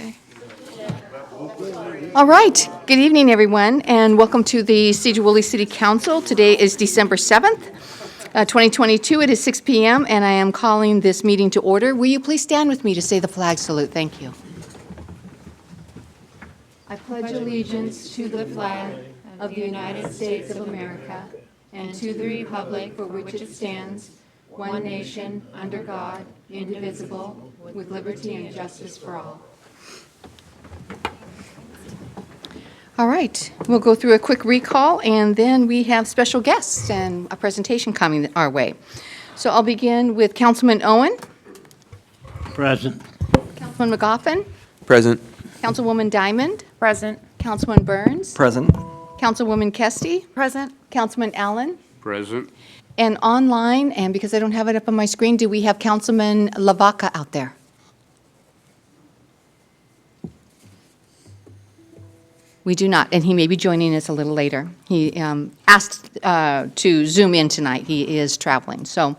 Okay. All right. Good evening, everyone, and welcome to the Sedro-Woolley City Council. Today is December 7th, 2022. It is 6 p.m., and I am calling this meeting to order. Will you please stand with me to say the flag salute? Thank you. I pledge allegiance to the flag of the United States of America and to the republic for which it stands, one nation, under God, indivisible, with liberty and justice for all. All right, we'll go through a quick recall, and then we have special guests and a presentation coming our way. So I'll begin with Councilman Owen. Present. Councilman McGoffin. Present. Councilwoman Diamond. Present. Councilman Burns. Present. Councilwoman Kesty. Present. Councilman Allen. Present. And online, and because I don't have it up on my screen, do we have Councilman Lavaca out there? We do not, and he may be joining us a little later. He asked to Zoom in tonight. He is traveling. So,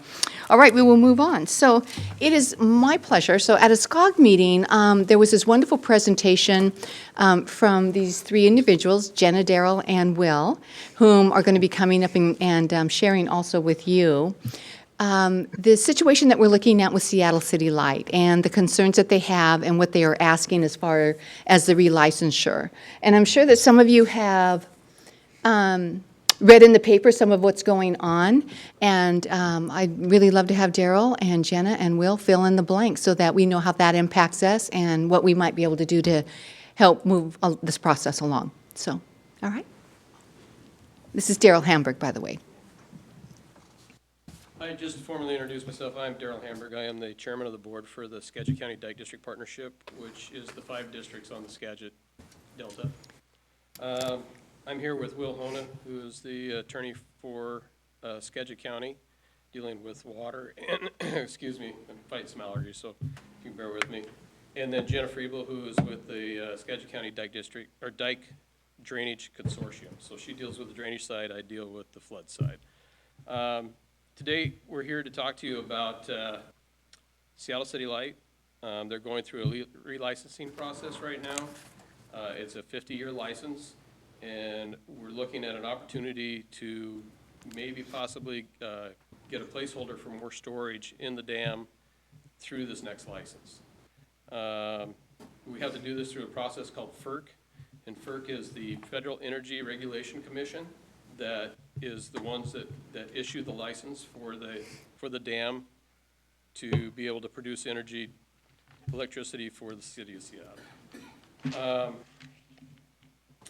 all right, we will move on. So it is my pleasure. So at a SCOG meeting, there was this wonderful presentation from these three individuals, Jenna, Daryl, and Will, whom are going to be coming up and sharing also with you. The situation that we're looking at with Seattle City Light and the concerns that they have and what they are asking as far as the relicensure. And I'm sure that some of you have read in the paper some of what's going on, and I'd really love to have Daryl and Jenna and Will fill in the blanks so that we know how that impacts us and what we might be able to do to help move this process along. So, all right. This is Daryl Hamburg, by the way. I just formally introduce myself. I'm Daryl Hamburg. I am the chairman of the board for the Skagit County Dike District Partnership, which is the 5 districts on the Skagit Delta. I'm here with Will Hona, who is the attorney for Skagit County, dealing with water and, excuse me, I'm fighting some allergies, so you can bear with me. And then Jenna Friebel, who is with the Skagit County Dike District, or Dike Drainage Consortium. So she deals with the drainage side, I deal with the flood side. Today, we're here to talk to you about Seattle City Light. They're going through a relicensing process right now. It's a 50-year license, and we're looking at an opportunity to maybe possibly get a placeholder for more storage in the dam through this next license. We have to do this through a process called FERC, and FERC is the Federal Energy Regulation Commission. That is the ones that issue the license for the dam to be able to produce electricity for the city of Seattle.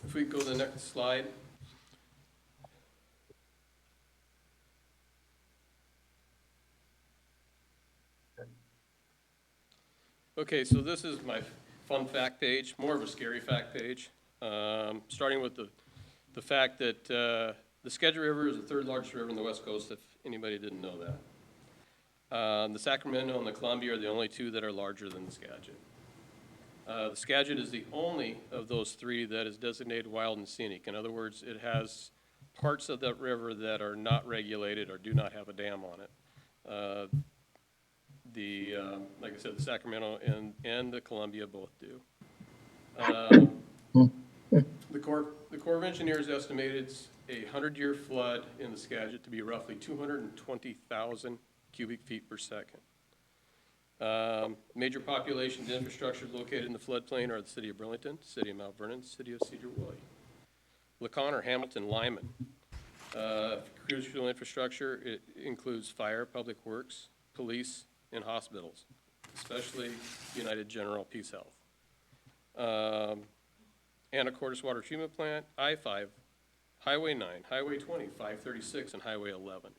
If we go to the next slide. Okay, so this is my fun fact page, more of a scary fact page, starting with the fact that the Skagit River is the 3rd largest river in the West Coast, if anybody didn't know that. The Sacramento and the Columbia are the only 2 that are larger than the Skagit. The Skagit is the only of those 3 that is designated wild and scenic. In other words, it has parts of that river that are not regulated or do not have a dam on it. Like I said, the Sacramento and the Columbia both do. The Corps of Engineers estimated a 100-year flood in the Skagit to be roughly 220,000 cubic feet per second. Major populations and infrastructure located in the floodplain are the city of Burlington, city of Mount Vernon, city of Sedro-Woolley. LaConner, Hamilton, Lyman. Crucial infrastructure, it includes fire, public works, police, and hospitals, especially United General Peace Health. Anacortes Water Treatment Plant, I-5, Highway 9, Highway 20, 536, and Highway 11.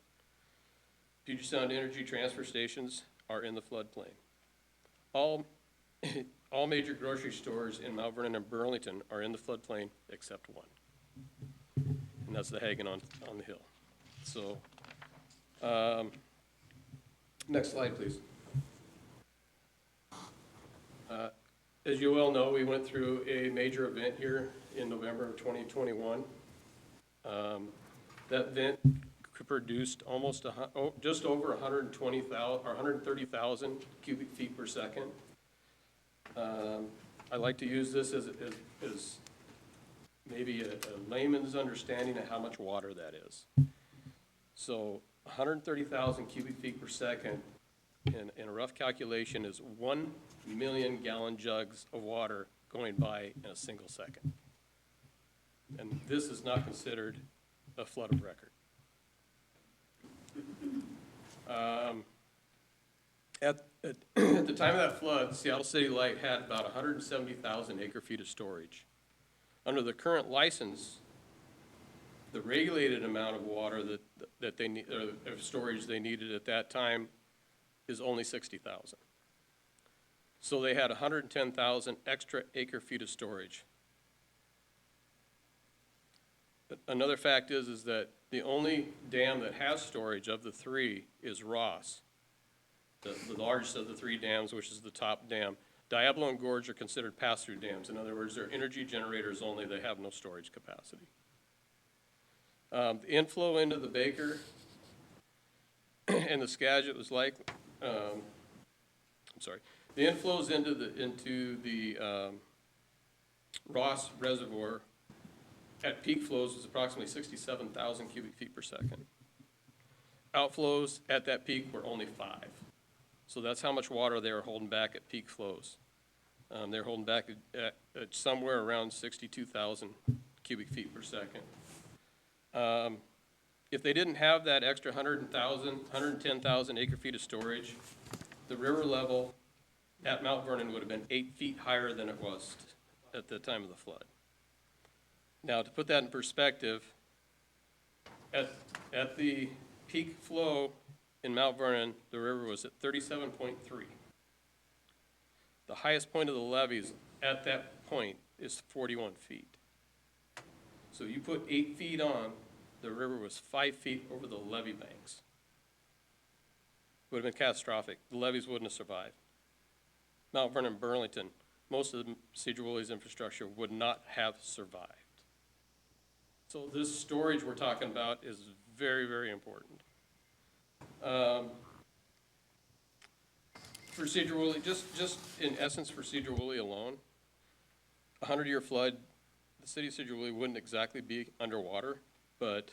Puget Sound Energy transfer stations are in the floodplain. All major grocery stores in Mount Vernon and Burlington are in the floodplain except one, and that's the Hagen on the hill. So, next slide, please. As you well know, we went through a major event here in November of 2021. That event produced just over 130,000 cubic feet per second. I like to use this as maybe a layman's understanding of how much water that is. So 130,000 cubic feet per second in a rough calculation is 1 million gallon jugs of water going by in a single second. And this is not considered a flood of record. At the time of that flood, Seattle City Light had about 170,000 acre feet of storage. Under the current license, the regulated amount of water that they need, or of storage they needed at that time is only 60,000. So they had 110,000 extra acre feet of storage. But another fact is that the only dam that has storage of the three is Ross, the largest of the three dams, which is the top dam. Diablo and Gorge are considered pass-through dams. In other words, they're energy generators only. They have no storage capacity. The inflow into the Baker and the Skagit was like, the inflows into the Ross Reservoir at peak flows was approximately 67,000 cubic feet per second. Outflows at that peak were only 5. So that's how much water they were holding back at peak flows. They're holding back at somewhere around 62,000 cubic feet per second. If they didn't have that extra 110,000 acre feet of storage, the river level at Mount Vernon would have been 8 feet higher than it was at the time of the flood. Now, to put that in perspective, at the peak flow in Mount Vernon, the river was at 37.3. The highest point of the levees at that point is 41 feet. So you put 8 feet on, the river was 5 feet over the levee banks. Would have been catastrophic. The levees wouldn't have survived. Mount Vernon, Burlington, most of the Sedro-Woolley's infrastructure would not have survived. So this storage we're talking about is very, very important. For Sedro-Woolley, just in essence for Sedro-Woolley alone, a 100-year flood, the city of Sedro-Woolley wouldn't exactly be underwater, but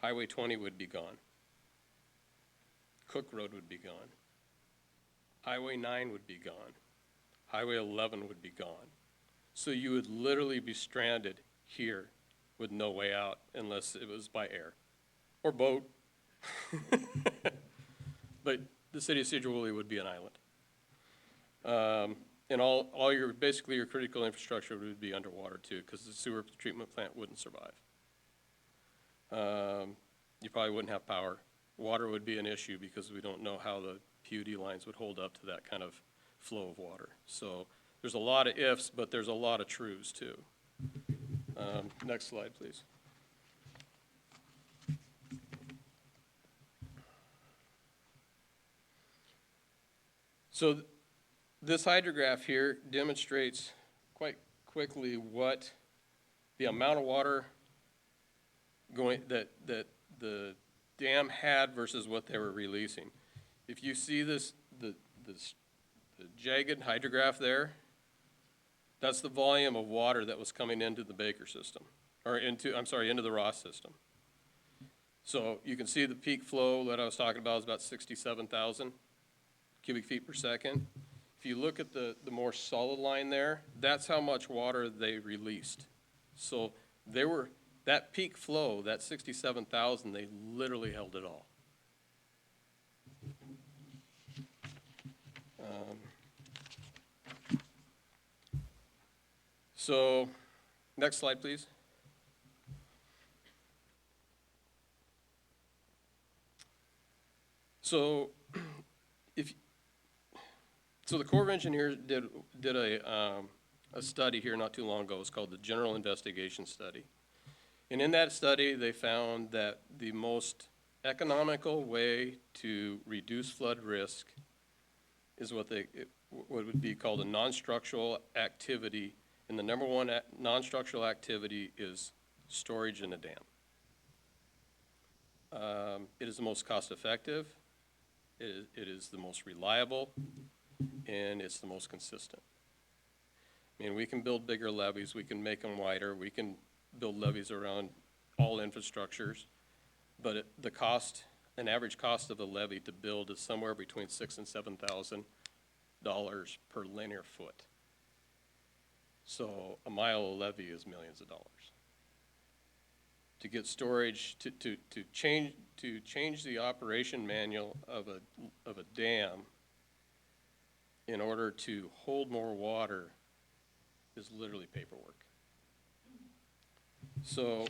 Highway 20 would be gone. Cook Road would be gone. Highway 9 would be gone. Highway 11 would be gone. So you would literally be stranded here with no way out unless it was by air or boat. But the city of Sedro-Woolley would be an island. And all basically your critical infrastructure would be underwater too, because the sewer treatment plant wouldn't survive. You probably wouldn't have power. Water would be an issue because we don't know how the PUD lines would hold up to that kind of flow of water. So there's a lot of ifs, but there's a lot of truths too. Next slide, please. So this hydrograph here demonstrates quite quickly what the amount of water that the dam had versus what they were releasing. If you see the jagged hydrograph there, that's the volume of water that was coming into the Baker system, or into the Ross system. So you can see the peak flow that I was talking about is about 67,000 cubic feet per second. If you look at the more solid line there, that's how much water they released. So that peak flow, that 67,000, they literally held it all. So next slide, please. So the Corps of Engineers did a study here not too long ago. It's called the General Investigation Study. And in that study, they found that the most economical way to reduce flood risk is what would be called a non-structural activity. And the number one non-structural activity is storage in a dam. It is the most cost-effective, it is the most reliable, and it's the most consistent. I mean, we can build bigger levees, we can make them wider, we can build levees around all infrastructures, but the cost, an average cost of a levee to build is somewhere between $6,000 and $7,000 per linear foot. So a mile of levee is millions of dollars. To get storage, to change the operation manual of a dam in order to hold more water is literally paperwork. So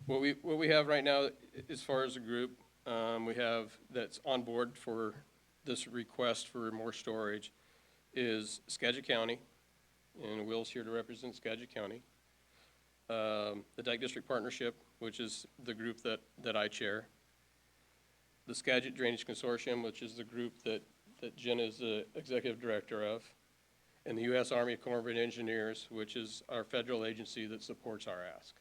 what we have right now, as far as a group, we have that's on board for this request for more storage is Skagit County, and Will's here to represent Skagit County. The Dike District Partnership, which is the group that I chair. The Skagit Drainage Consortium, which is the group that Jen is the executive director of. And the U.S. Army Corps of Engineers, which is our federal agency that supports our ask.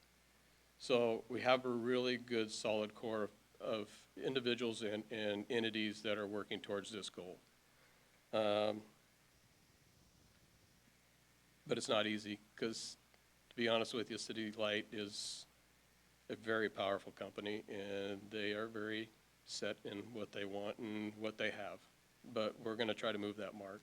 So we have a really good, solid core of individuals and entities that are working towards this goal. But it's not easy, because to be honest with you, City Light is a very powerful company, and they are very set in what they want and what they have. But we're going to try to move that mark.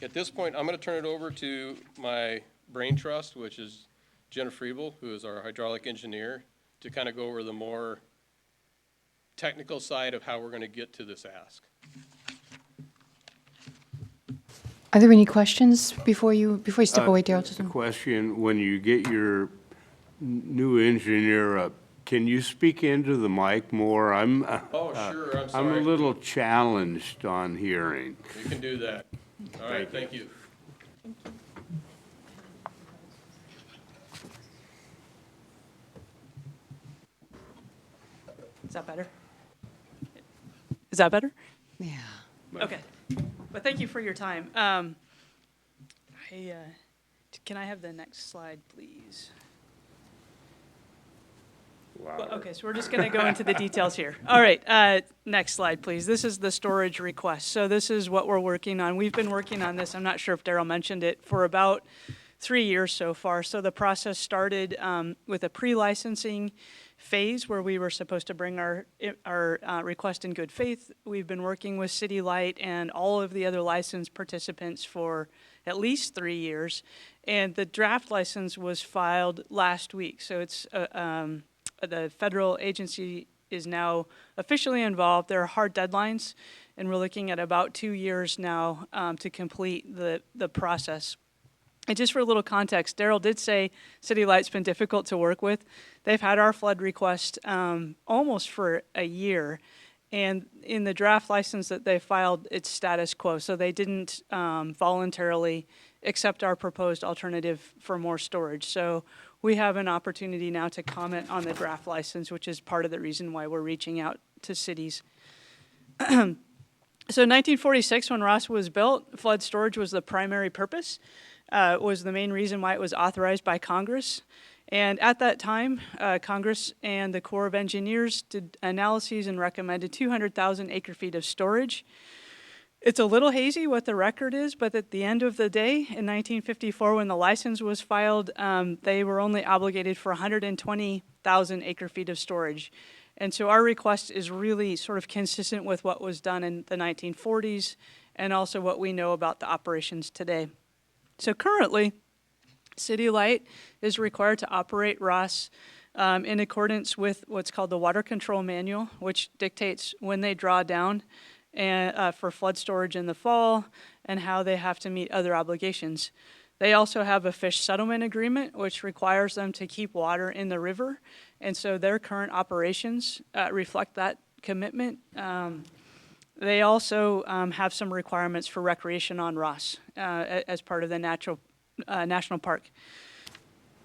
At this point, I'm going to turn it over to my brain trust, which is Jenna Friebel, who is our hydraulic engineer, to kind of go over the more technical side of how we're going to get to this ask. Are there any questions before you step away, Daryl? Just a question, when you get your new engineer up, can you speak into the mic more? Oh, sure, I'm sorry. I'm a little challenged on hearing. You can do that. All right, thank you. Is that better? Is that better? Yeah. Okay. Well, thank you for your time. Can I have the next slide, please? Well, okay, so we're just going to go into the details here. All right, next slide, please. This is the storage request. So this is what we're working on. We've been working on this, I'm not sure if Daryl mentioned it, for about 3 years so far. So the process started with a pre-licensing phase where we were supposed to bring our request in good faith. We've been working with City Light and all of the other licensed participants for at least 3 years. And the draft license was filed last week. So it's the federal agency is now officially involved. There are hard deadlines, and we're looking at about 2 years now to complete the process. And just for a little context, Daryl did say City Light's been difficult to work with. They've had our flood request almost for a year, and in the draft license that they filed, it's status quo. So they didn't voluntarily accept our proposed alternative for more storage. So we have an opportunity now to comment on the draft license, which is part of the reason why we're reaching out to cities. So in 1946, when Ross was built, flood storage was the primary purpose. Was the main reason why it was authorized by Congress. And at that time, Congress and the Corps of Engineers did analyses and recommended 200,000 acre-feet of storage. It's a little hazy what the record is, but at the end of the day, in 1954, when the license was filed, they were only obligated for 120,000 acre-feet of storage. And so our request is really sort of consistent with what was done in the 1940s and also what we know about the operations today. So currently, City Light is required to operate Ross in accordance with what's called the Water Control Manual, which dictates when they draw down and, for flood storage in the fall and how they have to meet other obligations. They also have a fish settlement agreement, which requires them to keep water in the river, and so their current operations reflect that commitment. They also have some requirements for recreation on Ross as part of the national park.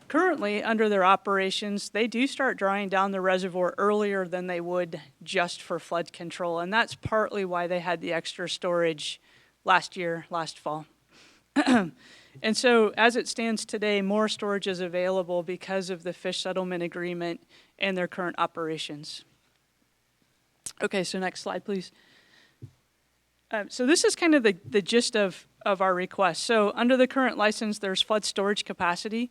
Currently, under their operations, they do start drawing down the reservoir earlier than they would just for flood control, and that's partly why they had the extra storage last fall. And so as it stands today, more storage is available because of the fish settlement agreement and their current operations. Okay, so next slide, please. So this is kind of the gist of our request. So under the current license, there's flood storage capacity,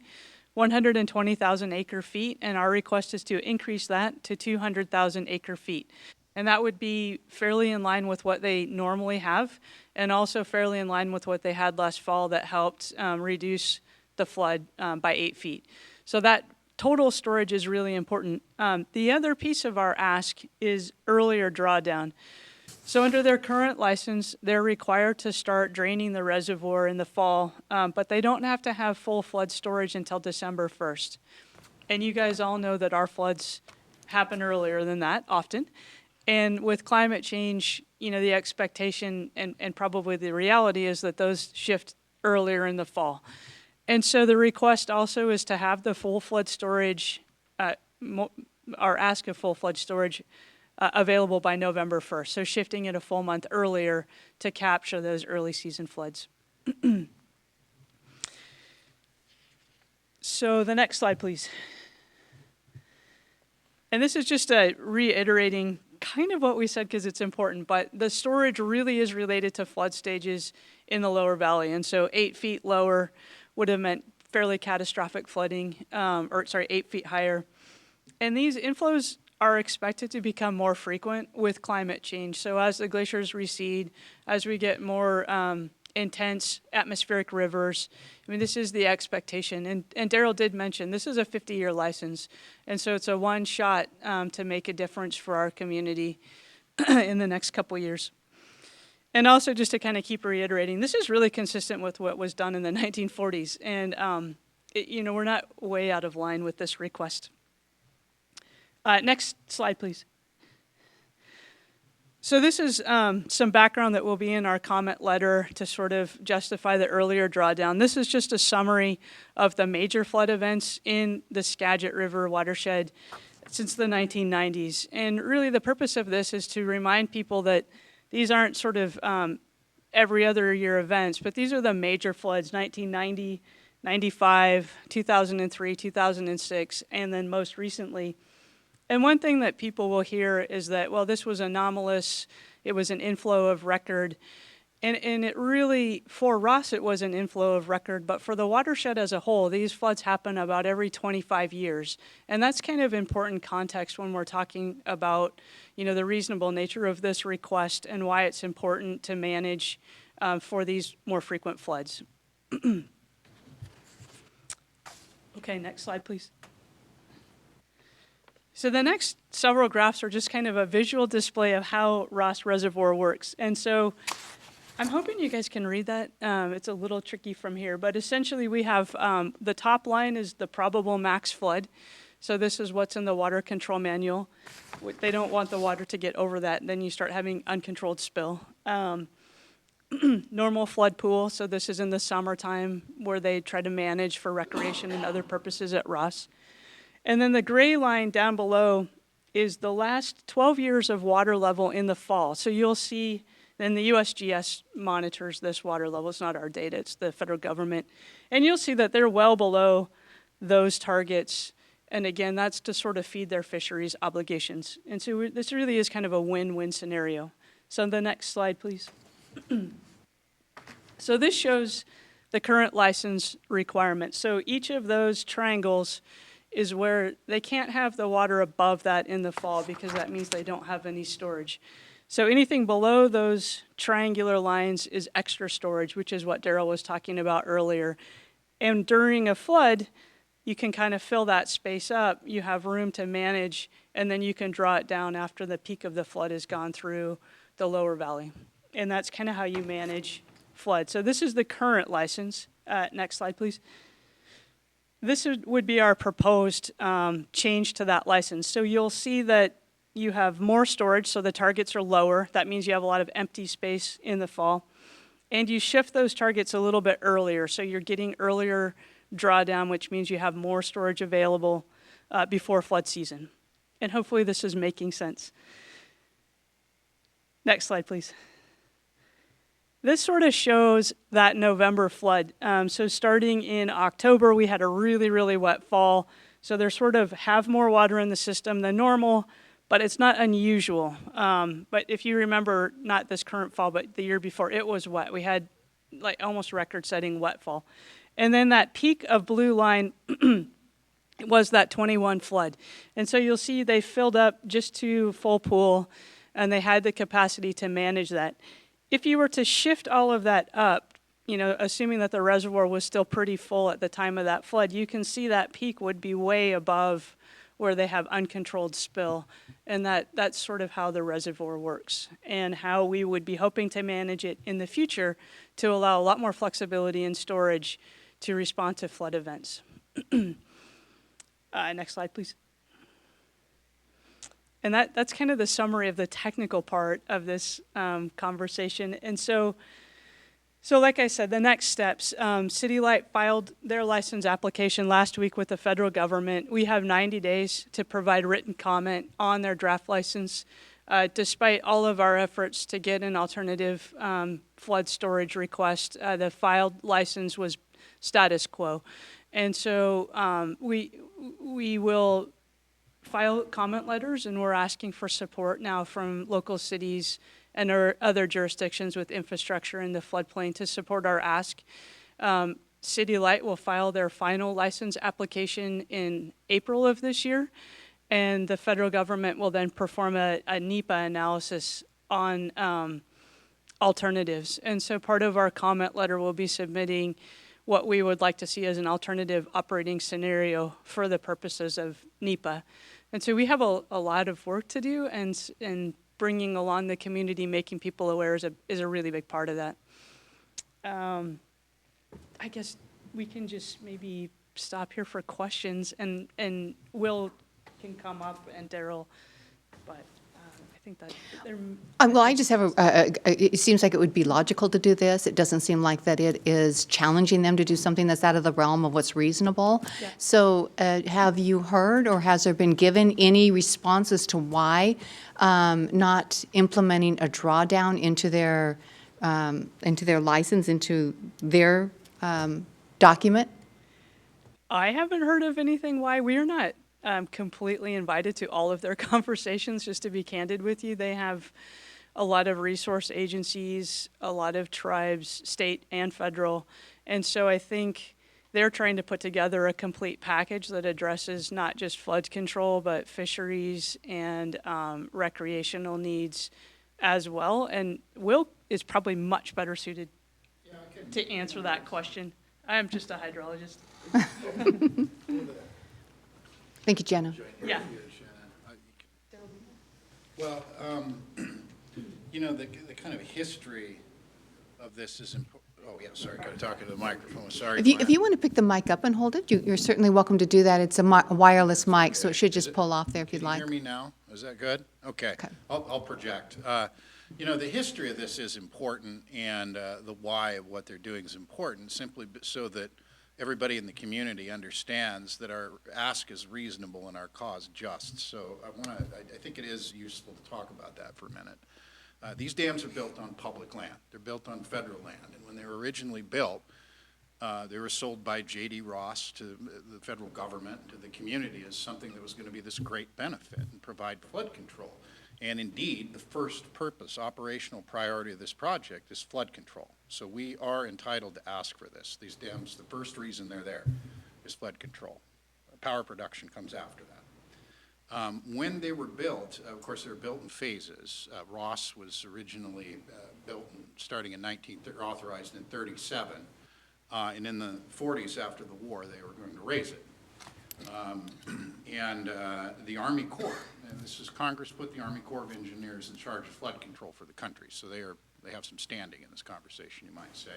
120,000 acre feet, and our request is to increase that to 200,000 acre feet. And that would be fairly in line with what they normally have, and also fairly in line with what they had last fall that helped reduce the flood by 8 feet. So that total storage is really important. The other piece of our ask is earlier drawdown. So under their current license, they're required to start draining the reservoir in the fall, but they don't have to have full flood storage until December 1st. And you guys all know that our floods happen earlier than that often. And with climate change, you know, the expectation and probably the reality is that those shift earlier in the fall. And so the request also is to have the full flood storage, our ask of full flood storage available by November 1st. So shifting it a full month earlier to capture those early season floods. So the next slide, please. And this is just reiterating kind of what we said because it's important, but the storage really is related to flood stages in the lower valley. And so 8 feet lower would have meant fairly catastrophic flooding, 8 feet higher. And these inflows are expected to become more frequent with climate change. So as the glaciers recede, as we get more intense atmospheric rivers, I mean, this is the expectation. And Daryl did mention, this is a 50-year license. And so it's a one shot to make a difference for our community in the next couple years. And also just to kind of keep reiterating, this is really consistent with what was done in the 1940s. And, you know, we're not way out of line with this request. Next slide, please. So this is some background that will be in our comment letter to sort of justify the earlier drawdown. This is just a summary of the major flood events in the Skagit River watershed since the 1990s. And really the purpose of this is to remind people that these aren't sort of every other year events, but these are the major floods, 1990, 95, 2003, 2006, and then most recently. And one thing that people will hear is that, well, this was anomalous, it was an inflow of record, and it really, for Ross, it was an inflow of record, but for the watershed as a whole, these floods happen about every 25 years. And that's kind of important context when we're talking about, you know, the reasonable nature of this request and why it's important to manage for these more frequent floods. Okay, next slide, please. So the next several graphs are just kind of a visual display of how Ross Reservoir works. And so I'm hoping you guys can read that. It's a little tricky from here, but essentially we have the top line is the probable max flood. So this is what's in the water control manual. They don't want the water to get over that, and then you start having uncontrolled spill. Normal flood pool, so this is in the summertime where they try to manage for recreation and other purposes at Ross. And then the gray line down below is the last 12 years of water level in the fall. So you'll see, then the USGS monitors this water level. It's not our data, it's the federal government. And you'll see that they're well below those targets. And again, that's to sort of feed their fisheries obligations. And so this really is kind of a win-win scenario. So the next slide, please. So this shows the current license requirements. So each of those triangles is where they can't have the water above that in the fall because that means they don't have any storage. So anything below those triangular lines is extra storage, which is what Daryl was talking about earlier. And during a flood, you can kind of fill that space up. You have room to manage, and then you can draw it down after the peak of the flood has gone through the lower valley. And that's kind of how you manage flood. So this is the current license. Next slide, please. This would be our proposed change to that license. So you'll see that you have more storage, so the targets are lower. That means you have a lot of empty space in the fall. And you shift those targets a little bit earlier, so you're getting earlier drawdown, which means you have more storage available before flood season. And hopefully this is making sense. Next slide, please. This sort of shows that November flood. So starting in October, we had a really, really wet fall. So they sort of have more water in the system than normal, but it's not unusual. But if you remember, not this current fall, but the year before, it was wet. We had like almost record-setting wet fall. And then that peak of blue line was that 21 flood. And so you'll see they filled up just to full pool, and they had the capacity to manage that. If you were to shift all of that up, you know, assuming that the reservoir was still pretty full at the time of that flood, you can see that peak would be way above where they have uncontrolled spill. And that's sort of how the reservoir works and how we would be hoping to manage it in the future to allow a lot more flexibility in storage to respond to flood events. Next slide, please. And that's kind of the summary of the technical part of this conversation. And so like I said, the next steps, City Light filed their license application last week with the federal government. We have 90 days to provide written comment on their draft license. Despite all of our efforts to get an alternative flood storage request, the filed license was status quo. And so we will file comment letters, and we're asking for support now from local cities and other jurisdictions with infrastructure in the floodplain to support our ask. City Light will file their final license application in April of this year, and the federal government will then perform a NEPA analysis on alternatives. And so part of our comment letter will be submitting what we would like to see as an alternative operating scenario for the purposes of NEPA. And so we have a lot of work to do, and bringing along the community, making people aware is a really big part of that. I guess we can just maybe stop here for questions, and Will can come up, and Daryl, but I think that they're... Well, I just have it seems like it would be logical to do this. It doesn't seem like that it is challenging them to do something that's out of the realm of what's reasonable. Yeah. So have you heard, or has there been given any response as to why not implementing a drawdown into their license, into their document? I haven't heard of anything why. We're not completely invited to all of their conversations, just to be candid with you. They have a lot of resource agencies, a lot of tribes, state and federal. And so I think they're trying to put together a complete package that addresses not just flood control, but fisheries and recreational needs as well. And Will is probably much better suited to answer that question. I'm just a hydrologist. Thank you, Jenna. Yeah. Well, you know, the kind of history of this is important. Oh, yeah, sorry, got to talk into the microphone. Sorry. If you want to pick the mic up and hold it, you're certainly welcome to do that. It's a wireless mic, so it should just pull off there if you'd like. Can you hear me now? Is that good? Okay. I'll project. You know, the history of this is important, and the why of what they're doing is important, simply so that everybody in the community understands that our ask is reasonable and our cause just. So I think it is useful to talk about that for a minute. These dams are built on public land. They're built on federal land. And when they were originally built, they were sold by J.D. Ross to the federal government, to the community, as something that was going to be this great benefit and provide flood control. And indeed, the first purpose, operational priority of this project is flood control. So we are entitled to ask for this. These dams, the first reason they're there is flood control. Power production comes after that. When they were built, of course, they were built in phases. Ross was originally built starting in authorized in 37. And in the 40s, after the war, they were going to raise it. The Army Corps, and this is Congress put the Army Corps of Engineers in charge of flood control for the country, so they have some standing in this conversation, you might say.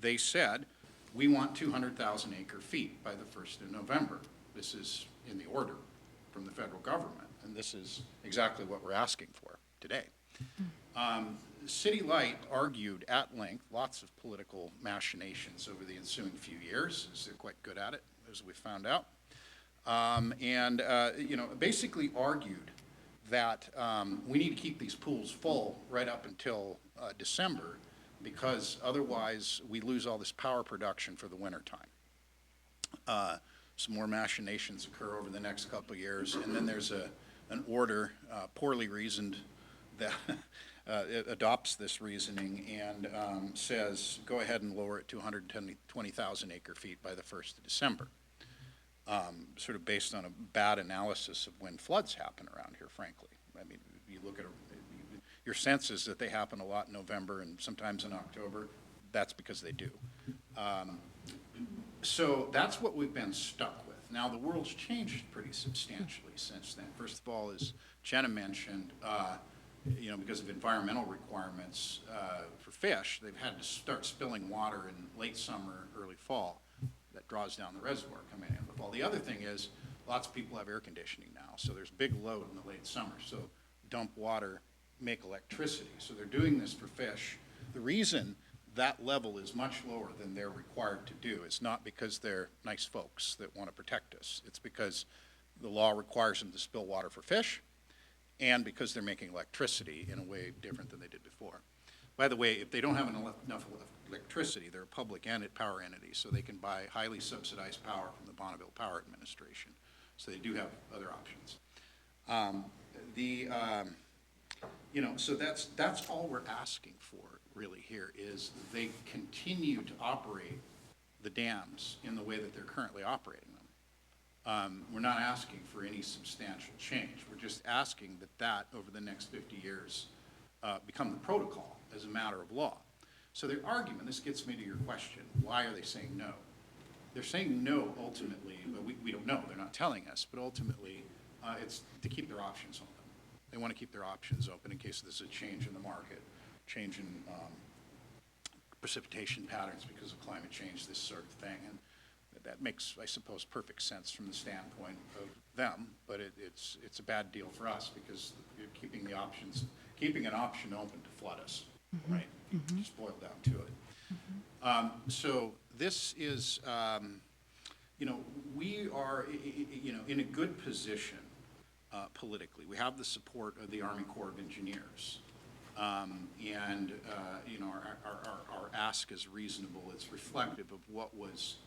They said, we want 200,000 acre feet by the 1st of November. This is in the order from the federal government, and this is exactly what we're asking for today. City Light argued at length, lots of political machinations over the ensuing few years, as they're quite good at it, as we found out, you know, basically argued that we need to keep these pools full right up until December, because otherwise we lose all this power production for the winter time. Some more machinations occur over the next couple of years, and then there's an order poorly reasoned that it adopts this reasoning and says, go ahead and lower it to 120,000 acre feet by the 1st of December. Sort of based on a bad analysis of when floods happen around here, frankly. I mean, you look at your sense is that they happen a lot in November and sometimes in October. That's because they do. So that's what we've been stuck with. Now, the world's changed pretty substantially since then. First of all, as Jenna mentioned, because of environmental requirements for fish, they've had to start spilling water in late summer, early fall. That draws down the reservoir coming in the fall. The other thing is, lots of people have air conditioning now, so there's big load in the late summer. So dump water, make electricity. So they're doing this for fish. The reason that level is much lower than they're required to do is not because they're nice folks that want to protect us. It's because the law requires them to spill water for fish, and because they're making electricity in a way different than they did before. By the way, if they don't have enough electricity, they're a public power entity, so they can buy highly subsidized power from the Bonneville Power Administration. So they do have other options. So that's all we're asking for really here is they continue to operate the dams in the way that they're currently operating them. We're not asking for any substantial change. We're just asking that over the next 50 years become the protocol as a matter of law. So their argument, this gets me to your question, why are they saying no? They're saying no ultimately, but we don't know, they're not telling us, but ultimately it's to keep their options open. They want to keep their options open in case there's a change in the market, change in precipitation patterns because of climate change, this sort of thing. And that makes, I suppose, perfect sense from the standpoint of them, but it's a bad deal for us because you're keeping an option open to flood us, right? Just boil down to it. So this is, we are, in a good position politically. We have the support of the Army Corps of Engineers. Our ask is reasonable. It's reflective of what was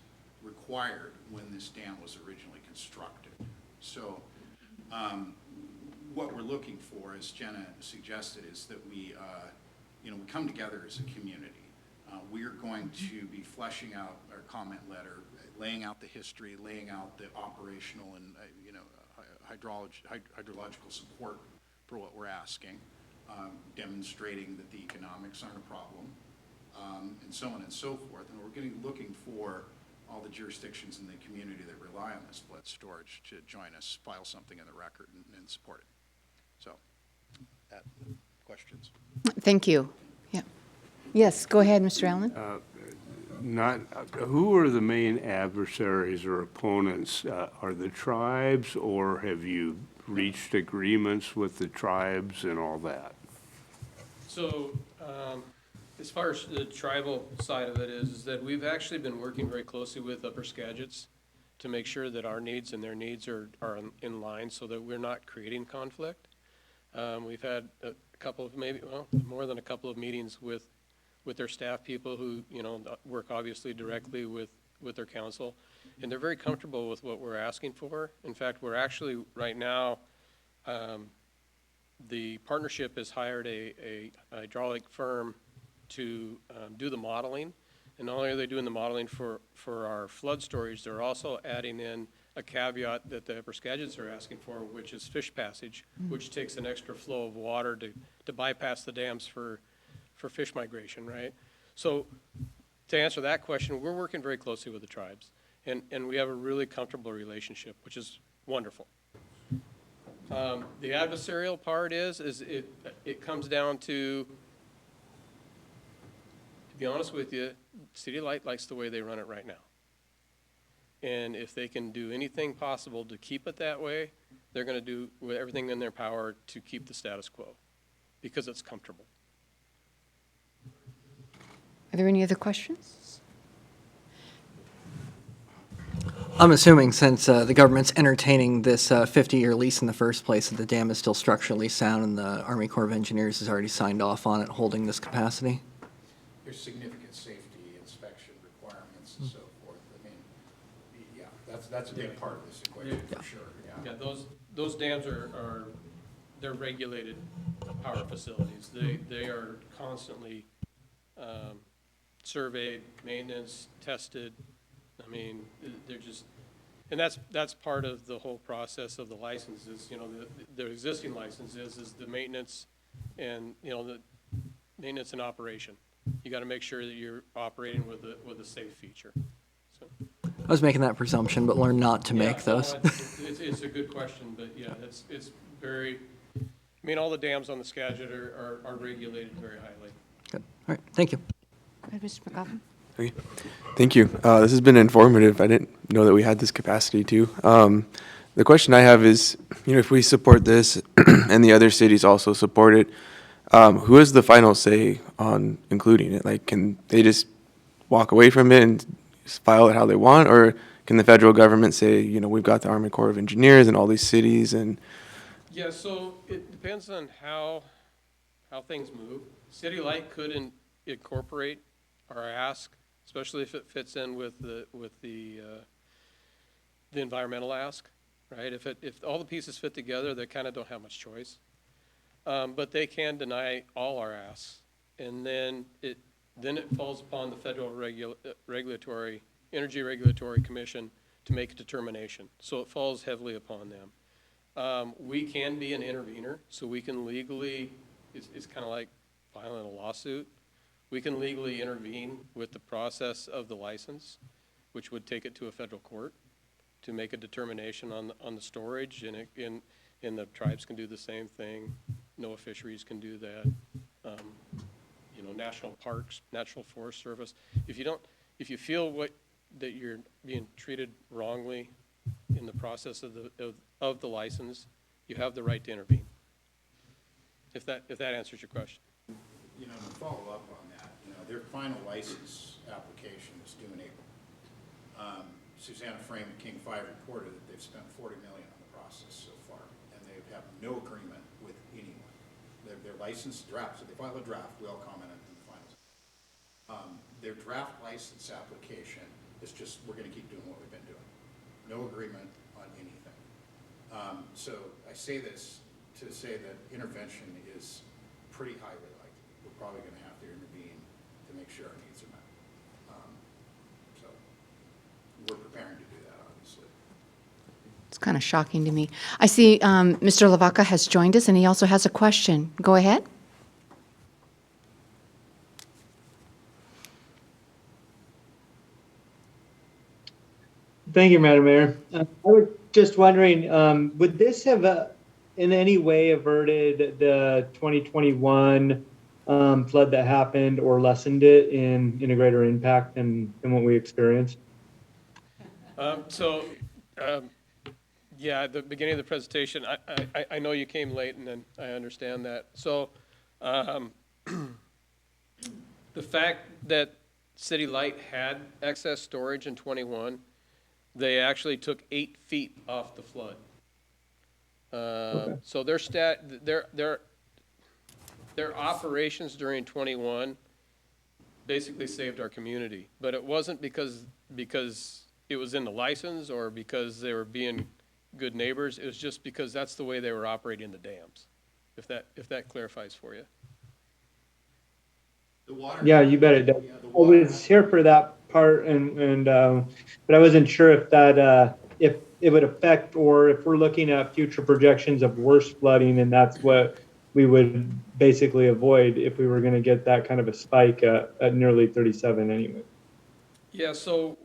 required when this dam was originally constructed. So what we're looking for, as Jenna suggested, is that we come together as a community. We're going to be fleshing out our comment letter, laying out the history, laying out the operational and hydrological support for what we're asking, demonstrating that the economics aren't a problem, and so on and so forth. And we're looking for all the jurisdictions in the community that rely on this flood storage to join us, file something in the record and support it. So, questions? Thank you. Yeah. Yes, go ahead, Mr. Allen. Who are the main adversaries or opponents? Are the tribes, or have you reached agreements with the tribes and all that? So, as far as the tribal side of it is that we've actually been working very closely with Upper Skagits to make sure that our needs and their needs are in line so that we're not creating conflict. We've had a couple of more than a couple of meetings with their staff people who, work obviously directly with their council. And they're very comfortable with what we're asking for. In fact, we're actually right now, the partnership has hired a hydraulic firm to do the modeling. And not only are they doing the modeling for our flood storage, they're also adding in a caveat that the Upper Skagits are asking for, which is fish passage, which takes an extra flow of water to bypass the dams for fish migration, right? So to answer that question, we're working very closely with the tribes, and we have a really comfortable relationship, which is wonderful. The adversarial part is it comes down to be honest with you, City Light likes the way they run it right now. And if they can do anything possible to keep it that way, they're going to do everything in their power to keep the status quo because it's comfortable. Are there any other questions? I'm assuming since the government's entertaining this 50-year lease in the first place, that the dam is still structurally sound and the Army Corps of Engineers has already signed off on it holding this capacity? There's significant safety inspection requirements and so forth. I mean, yeah, that's a big part of this equation for sure. Yeah, those dams they're regulated power facilities. They are constantly surveyed, maintenance, tested. I mean, they're just, and that's part of the whole process of the licenses. You know, the existing license is the maintenance and, you know, the maintenance and operation. You got to make sure that you're operating with a safe feature. So, I was making that presumption, but learned not to yeah, make those. no, it's a good question, but yeah, it's very, I mean, all the dams on the Skagit are regulated very highly. Good. All right. Thank you. Go ahead, Mr. McGoffin. Okay. Thank you. This has been informative. I didn't know that we had this capacity too. The question I have is, if we support this and the other cities also support it, who has the final say on including it? Like, can they just walk away from it and just file it how they want, or can the federal government say, we've got the Army Corps of Engineers and all these cities and? Yeah, so it depends on how things move. City Light could incorporate our ask, especially if it fits in with the environmental ask, right? If all the pieces fit together, they kind of don't have much choice. But they can deny all our asks, and then it falls upon the Federal Energy Regulatory Commission to make a determination. So it falls heavily upon them. We can be an intervener, so we can legally, it's kind of like filing a lawsuit. We can legally intervene with the process of the license, which would take it to a federal court to make a determination on the storage, and the tribes can do the same thing. NOAA Fisheries can do that. National Parks, Natural Forest Service. If you feel that you're being treated wrongly in the process of the license, you have the right to intervene. If that answers your question. To follow up on that, their final license application is due in April. Susanna Frame at King 5 reported that they've spent $40 million on the process so far, and they have no agreement with anyone. Their license draft, so they file a draft, we all comment on the finals. Their draft license application is just, we're going to keep doing what we've been doing. No agreement on anything. So I say this to say that intervention is pretty highly likely. We're probably going to have to intervene to make sure our needs are met. So we're preparing to do that, obviously. It's kind of shocking to me. I see Mr. Lavaca has joined us, and he also has a question. Go ahead. Thank you, Madam Mayor. I was just wondering, would this have in any way averted the 2021 flood that happened or lessened it in a greater impact than what we experienced? Yeah, at the beginning of the presentation, I know you came late, and then I understand that. So the fact that City Light had excess storage in 21, they actually took 8 feet off the flood. Okay. So their operations during 21 basically saved our community. But it wasn't because it was in the license or because they were being good neighbors. It was just because that's the way they were operating the dams, if that clarifies for you. The water. Yeah, you bet it does. Yeah, the I water- was here for that part, but I wasn't sure if that if it would affect, or if we're looking at future projections of worse flooding, and that's what we would basically avoid if we were going to get that kind of a spike at nearly 37 anyway. Yeah, so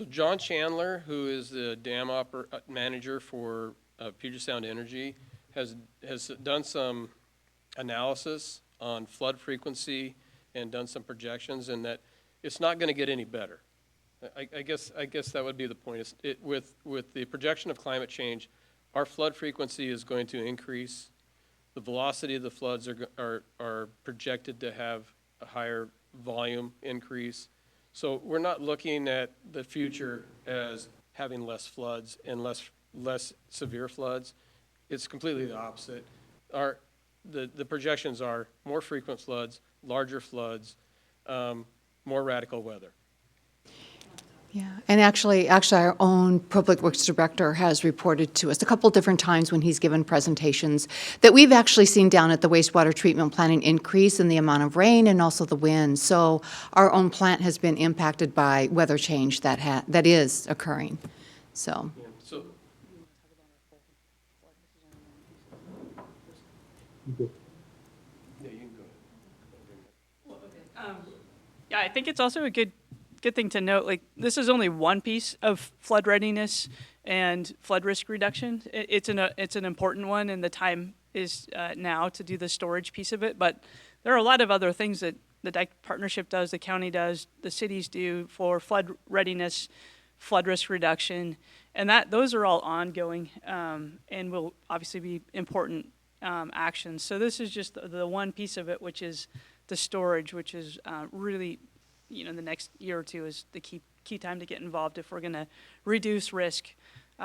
John Chandler, who is the dam manager for Puget Sound Energy, has done some analysis on flood frequency and done some projections, and that it's not going to get any better. I guess that would be the point. With the projection of climate change, our flood frequency is going to increase. The velocity of the floods are projected to have a higher volume increase. So we're not looking at the future as having less floods and less severe floods. It's completely the opposite. The projections are more frequent floods, larger floods, more radical weather. Yeah, and actually, our own Public Works Director has reported to us a couple different times when he's given presentations that we've actually seen down at the wastewater treatment plant an increase in the amount of rain and also the wind. So our own plant has been impacted by weather change that is occurring, so. Yeah, so, yeah, you can go ahead. Yeah, I think it's also a good thing to note, like, this is only one piece of flood readiness and flood risk reduction. It's an important one, and the time is now to do the storage piece of it. But there are a lot of other things that the Dike Partnership does, the county does, the cities do for flood readiness, flood risk reduction, and those are all ongoing and will obviously be important actions. So this is just the one piece of it, which is the storage, which is really, the next year or two is the key time to get involved if we're going to reduce risk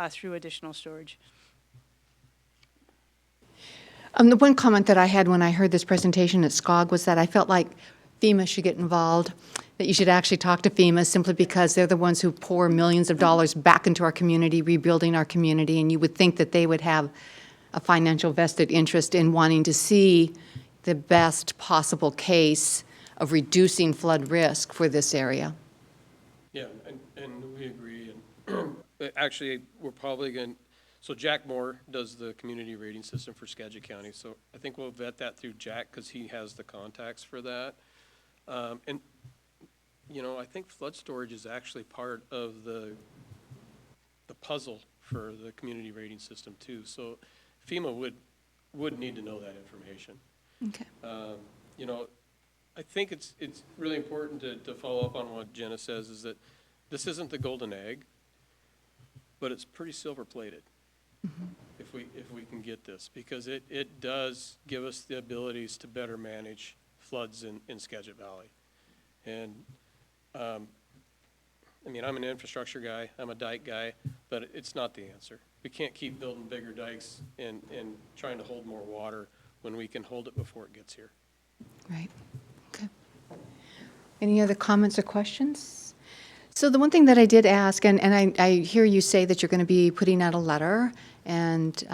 through additional storage. The one comment that I had when I heard this presentation at SCOG was that I felt like FEMA should get involved, that you should actually talk to FEMA simply because they're the ones who pour millions of dollars back into our community, rebuilding our community, and you would think that they would have a financial vested interest in wanting to see the best possible case of reducing flood risk for this area. Yeah, and we agree, and actually, we're probably going, so Jack Moore does the community rating system for Skagit County, so I think we'll vet that through Jack, because he has the contacts for that. And, I think flood storage is actually part of the puzzle for the community rating system too, so FEMA would need to know that information. Okay. I think it's really important to follow up on what Jenna says, is that this isn't the golden egg, but it's pretty silver plated. If we can get this, because it does give us the abilities to better manage floods in Skagit Valley. And I'm an infrastructure guy, I'm a dike guy, but it's not the answer. We can't keep building bigger dikes and trying to hold more water when we can hold it before it gets here. Right. Okay. Any other comments or questions? So the one thing that I did ask, and I hear you say that you're going to be putting out a letter, and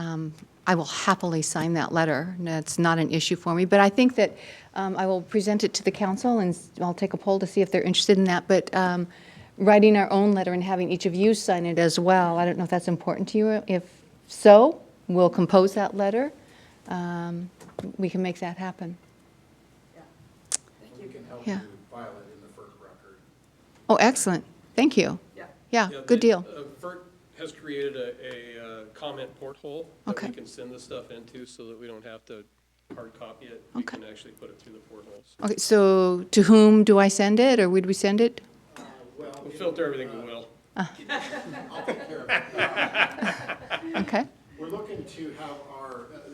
I will happily sign that letter. That's not an issue for me, but I think that I will present it to the council, and I'll take a poll to see if they're interested in that. But writing our own letter and having each of you sign it as well, I don't know if that's important to you. If so, we'll compose that letter. We can make that happen. We can help Yeah. you file it in the FERC record. Oh, excellent. Thank you. Yeah, good deal. FERC has created a comment porthole that Okay. we can send this stuff into, so that we don't have to hard copy it. We Okay. can actually put it through the portholes. Okay, so to whom do I send it, or would we send it? We'll filter everything to Will. I'll take care of it. Okay. We're looking to have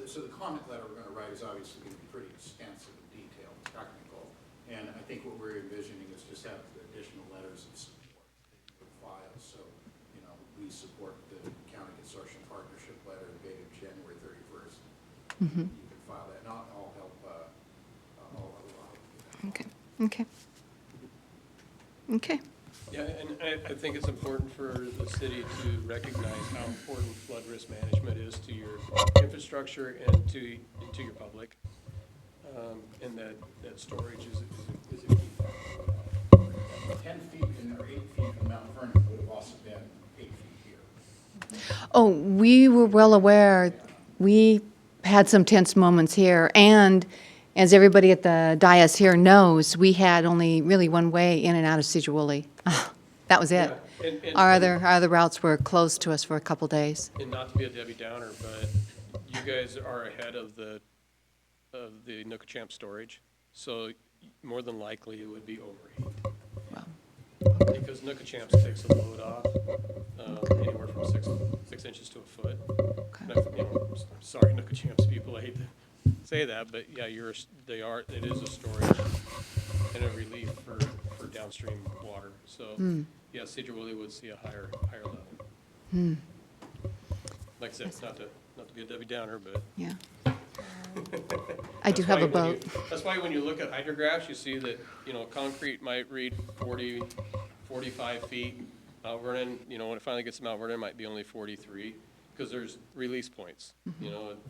so the comment letter we're going to write is obviously going to be pretty extensive and detailed and technical. And I think what we're envisioning is just have additional letters of support that you would file. So, we support the County Consortium Partnership letter dated January 31st. You can file that, and I'll help all of you. Okay. Okay. Okay. Yeah, and I think it's important for the city to recognize how important flood risk management is to your infrastructure and to your public. And that storage is a key factor. 10 feet or 8 feet from Mount Vernon would have also been 8 feet here. Oh, we were well aware. We had some tense moments here, and as everybody at the dais here knows, we had only really one way in and out of Sedro-Woolley. That was it. Yeah, and- Our other routes were closed to us for a couple days. And not to be a Debbie Downer, but you guys are ahead of the Nookachamp storage, so more than likely it would be overheat. Wow. Because Nookachamps takes a load off anywhere from 6 inches to a foot. And I'm sorry, Nookachamps people, I hate to say that, but yeah, it is a storage and a relief for downstream water. So yeah, Sedro-Woolley would see a higher level. Like I said, it's not to be a Debbie Downer, but Yeah. I do have a boat. That's why when you look at hydrographs, you see that, concrete might read 40, 45 feet, Mount Vernon, when it finally gets to Mount Vernon, it might be only 43, because there's release points.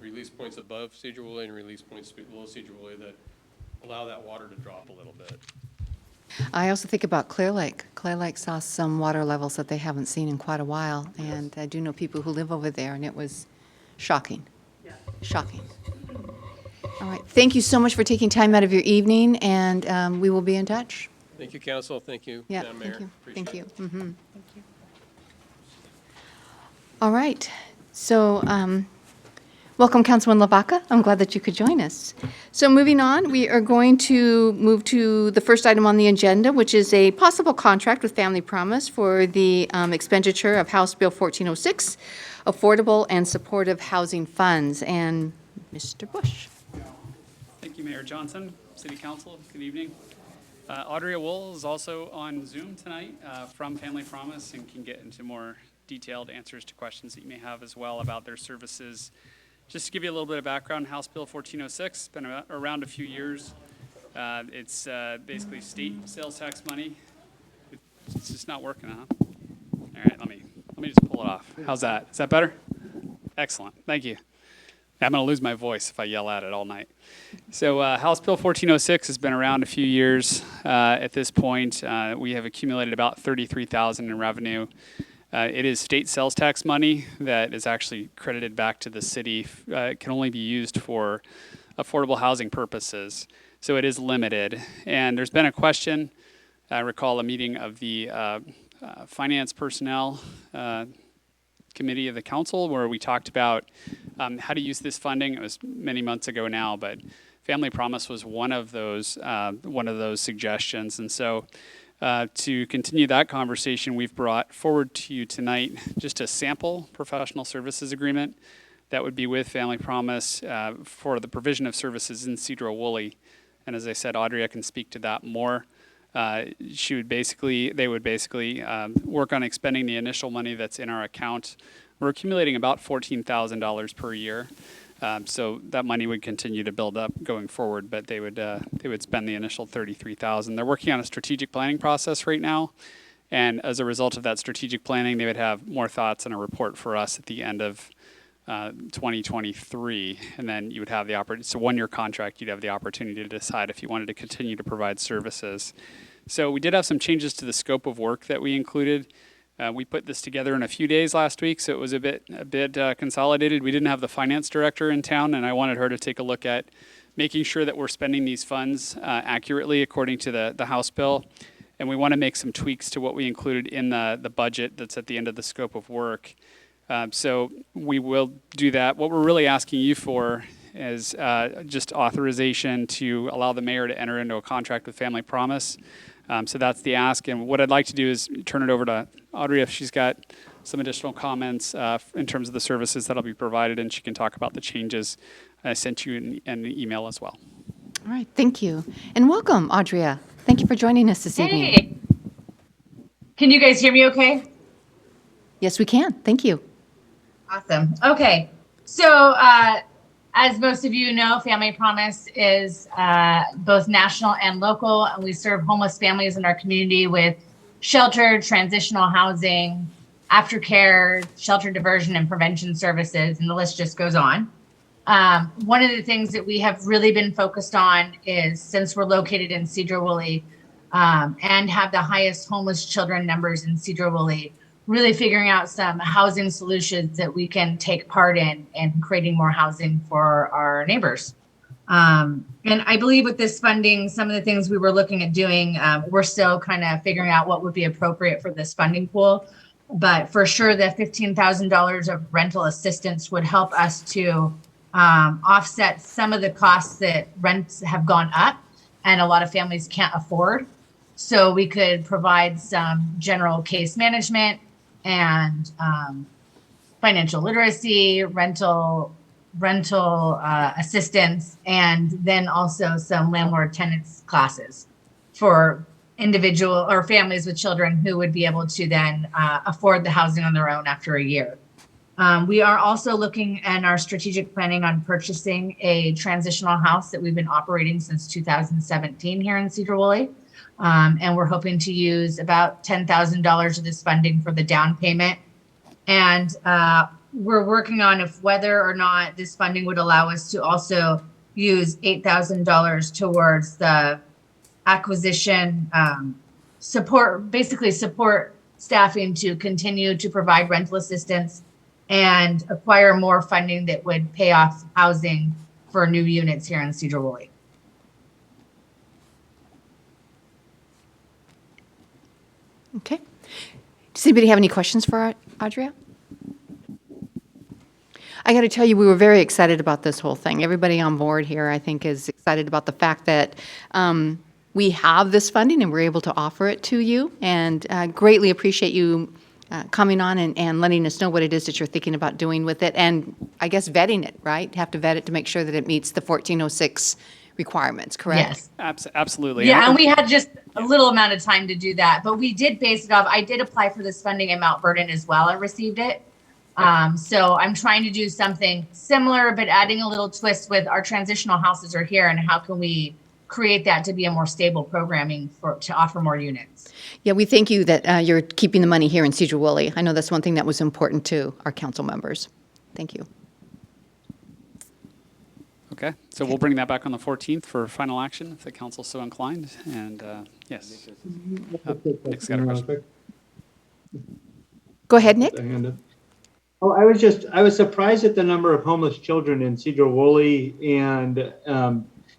Release points above Sedro-Woolley and release points below Sedro-Woolley that allow that water to drop a little bit. I also think about Clear Lake. Clear Lake saw some water levels that they haven't seen in quite a while, and I do know people who live over there, and it was shocking. Shocking. All right. Thank you so much for taking time out of your evening, and we will be in touch. Thank you, council. Thank you, Yeah, Madam Mayor. thank you. Appreciate Thank you. it. Mhm. Thank you. All right. So, welcome, Councilman Lavaca. I'm glad that you could join us. So moving on, we are going to move to the first item on the agenda, which is a possible contract with Family Promise for the expenditure of House Bill 1406, Affordable and Supportive Housing Funds. And Mr. Bush. Thank you, Mayor Johnson, City Council. Good evening. Audrey Wool is also on Zoom tonight from Family Promise and can get into more detailed answers to questions that you may have as well about their services. Just to give you a little bit of background, House Bill 1406 has been around a few years. It's basically state sales tax money. It's just not working, huh? All right, let me just pull it off. How's that? Is that better? Excellent. Thank you. I'm going to lose my voice if I yell at it all night. So House Bill 1406 has been around a few years. At this point, we have accumulated about $33,000 in revenue. It is state sales tax money that is actually credited back to the city. It can only be used for affordable housing purposes, so it is limited. And there's been a question, I recall a meeting of the finance personnel committee of the council where we talked about how to use this funding. It was many months ago now, but Family Promise was one of those suggestions. And so to continue that conversation, we've brought forward to you tonight just a sample professional services agreement that would be with Family Promise for the provision of services in Sedro-Woolley. And as I said, Audrey, I can speak to that more. They would basically work on expending the initial money that's in our account. We're accumulating about $14,000 per year. So that money would continue to build up going forward, but they would spend the initial $33,000. They're working on a strategic planning process right now, and as a result of that strategic planning, they would have more thoughts and a report for us at the end of 2023, and then you would have the opportunity. It's a one-year contract. You'd have the opportunity to decide if you wanted to continue to provide services. So we did have some changes to the scope of work that we included. We put this together in a few days last week, so it was a bit consolidated. We didn't have the finance director in town, and I wanted her to take a look at making sure that we're spending these funds accurately according to the House bill. And we want to make some tweaks to what we included in the budget that's at the end of the scope of work. So we will do that. What we're really asking you for is just authorization to allow the mayor to enter into a contract with Family Promise. So that's the ask. And what I'd like to do is turn it over to Audrey if she's got some additional comments in terms of the services that'll be provided, and she can talk about the changes. I sent you an email as well. All right. Thank you. And welcome, Audria. Thank you for joining us this evening. Hey, can you guys hear me okay? Yes, we can. Thank you. Awesome. Okay. So, as most of you know, Family Promise is both national and local, and we serve homeless families in our community with shelter, transitional housing, aftercare, shelter diversion, and prevention services, and the list just goes on. One of the things that we have really been focused on is, since we're located in Sedro-Woolley and have the highest homeless children numbers in Sedro-Woolley, really figuring out some housing solutions that we can take part in and creating more housing for our neighbors. And I believe with this funding, some of the things we were looking at doing, we're still kind of figuring out what would be appropriate for this funding pool. But for sure, the $15,000 of rental assistance would help us to offset some of the costs that rents have gone up and a lot of families can't afford. So we could provide some general case management and financial literacy, rental assistance, and then also some landlord tenants classes for individual or families with children who would be able to then afford the housing on their own after a year. We are also looking at our strategic planning on purchasing a transitional house that we've been operating since 2017 here in Sedro-Woolley. And we're hoping to use about $10,000 of this funding for the down payment. And we're working on if whether or not this funding would allow us to also use $8,000 towards the acquisition support staffing to continue to provide rental assistance and acquire more funding that would pay off housing for new units here in Sedro-Woolley. Okay. Does anybody have any questions for Audrey? I got to tell you, we were very excited about this whole thing. Everybody on board here, I think, is excited about the fact that we have this funding and we're able to offer it to you. And greatly appreciate you coming on and letting us know what it is that you're thinking about doing with it. And I guess vetting it, right? Have to vet it to make sure that it meets the 1406 requirements, correct? Yes. Absolutely. Yeah, and we had just a little amount of time to do that, but we did base it off. I did apply for this funding in Mount Vernon as well. I received it. So I'm trying to do something similar, but adding a little twist with our transitional houses are here, and how can we create that to be a more stable programming to offer more units? Yeah, we thank you that you're keeping the money here in Sedro-Woolley. I know that's one thing that was important to our council members. Thank you. Okay, so we'll bring that back on the 14th for final action if the council's so inclined. And yes, Nick's got a question. Go ahead, Nick. Oh, I was surprised at the number of homeless children in Sedro-Woolley, and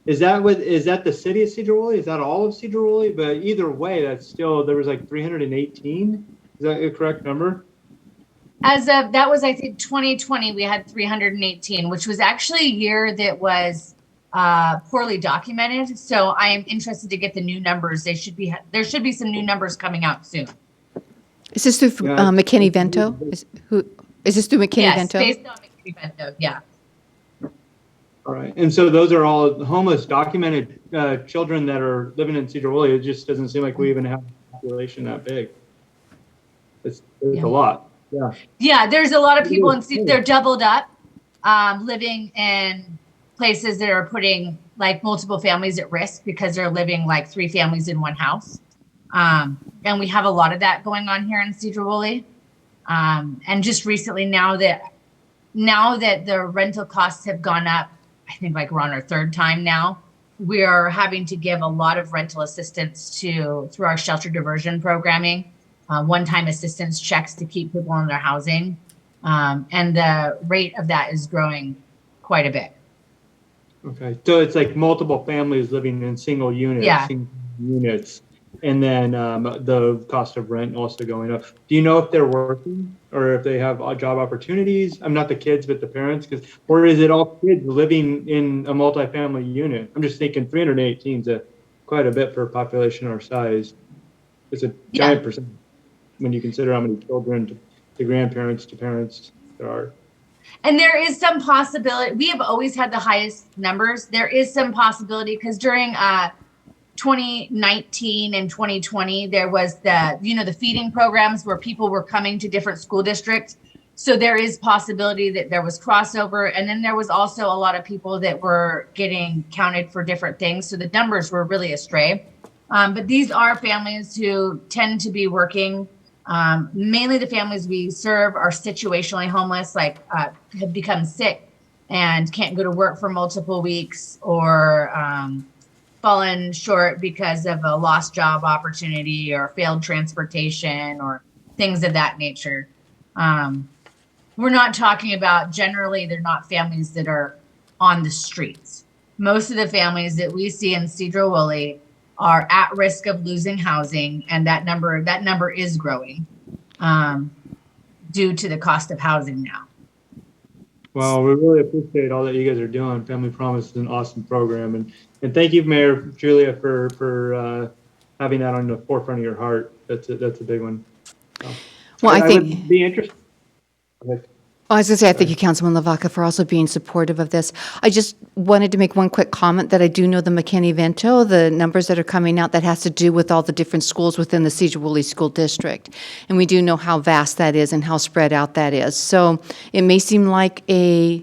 is that the city of Sedro-Woolley? Is that all of Sedro-Woolley? But either way, that's still, there was like 318. Is that a correct number? As of, that was, I think, 2020, we had 318, which was actually a year that was poorly documented. So I am interested to get the new numbers. There should be some new numbers coming out soon. Is this through McKinney-Vento? Is this through McKinney-Vento? Yes, based on McKinney-Vento, yeah. All right. And so those are all homeless documented children that are living in Sedro-Woolley. It just doesn't seem like we even have a population that big. It's a lot. Yeah. Yeah, there's a lot of people they're doubled up, living in places that are putting like multiple families at risk because they're living like 3 families in one house. And we have a lot of that going on here in Sedro-Woolley. And just recently, now that the rental costs have gone up, I think like we're on our 3rd time now, we are having to give a lot of rental assistance through our shelter diversion programming. One-time assistance checks to keep people in their housing. And the rate of that is growing quite a bit. Okay. So it's like multiple families living in single units. Yeah. Single units. And then the cost of rent also going up. Do you know if they're working or if they have job opportunities? I'm not the kids, but the parents. Or is it all kids living in a multifamily unit? I'm just thinking 318 is quite a bit for a population our size. It's a giant percentage when you consider how many children to grandparents to parents there are. And there is some possibility. We have always had the highest numbers. There is some possibility because during 2019 and 2020, there was the feeding programs where people were coming to different school districts. So there is possibility that there was crossover. And then there was also a lot of people that were getting counted for different things. So the numbers were really astray. But these are families who tend to be working. Mainly the families we serve are situationally homeless, like have become sick and can't go to work for multiple weeks or fallen short because of a lost job opportunity or failed transportation or things of that nature. We're not talking about, generally, they're not families that are on the streets. Most of the families that we see in Sedro-Woolley are at risk of losing housing, and that number is growing due to the cost of housing now. Well, we really appreciate all that you guys are doing. Family Promise is an awesome program, and thank you, Mayor Julia, for having that on the forefront of your heart. That's a big one. Well, I think would be interested. I was going to say, I thank you, Councilman Lavaca, for also being supportive of this. I just wanted to make one quick comment that I do know the McKinney-Vento, the numbers that are coming out, that has to do with all the different schools within the Sedro-Woolley School District. And we do know how vast that is and how spread out that is. So it may seem like a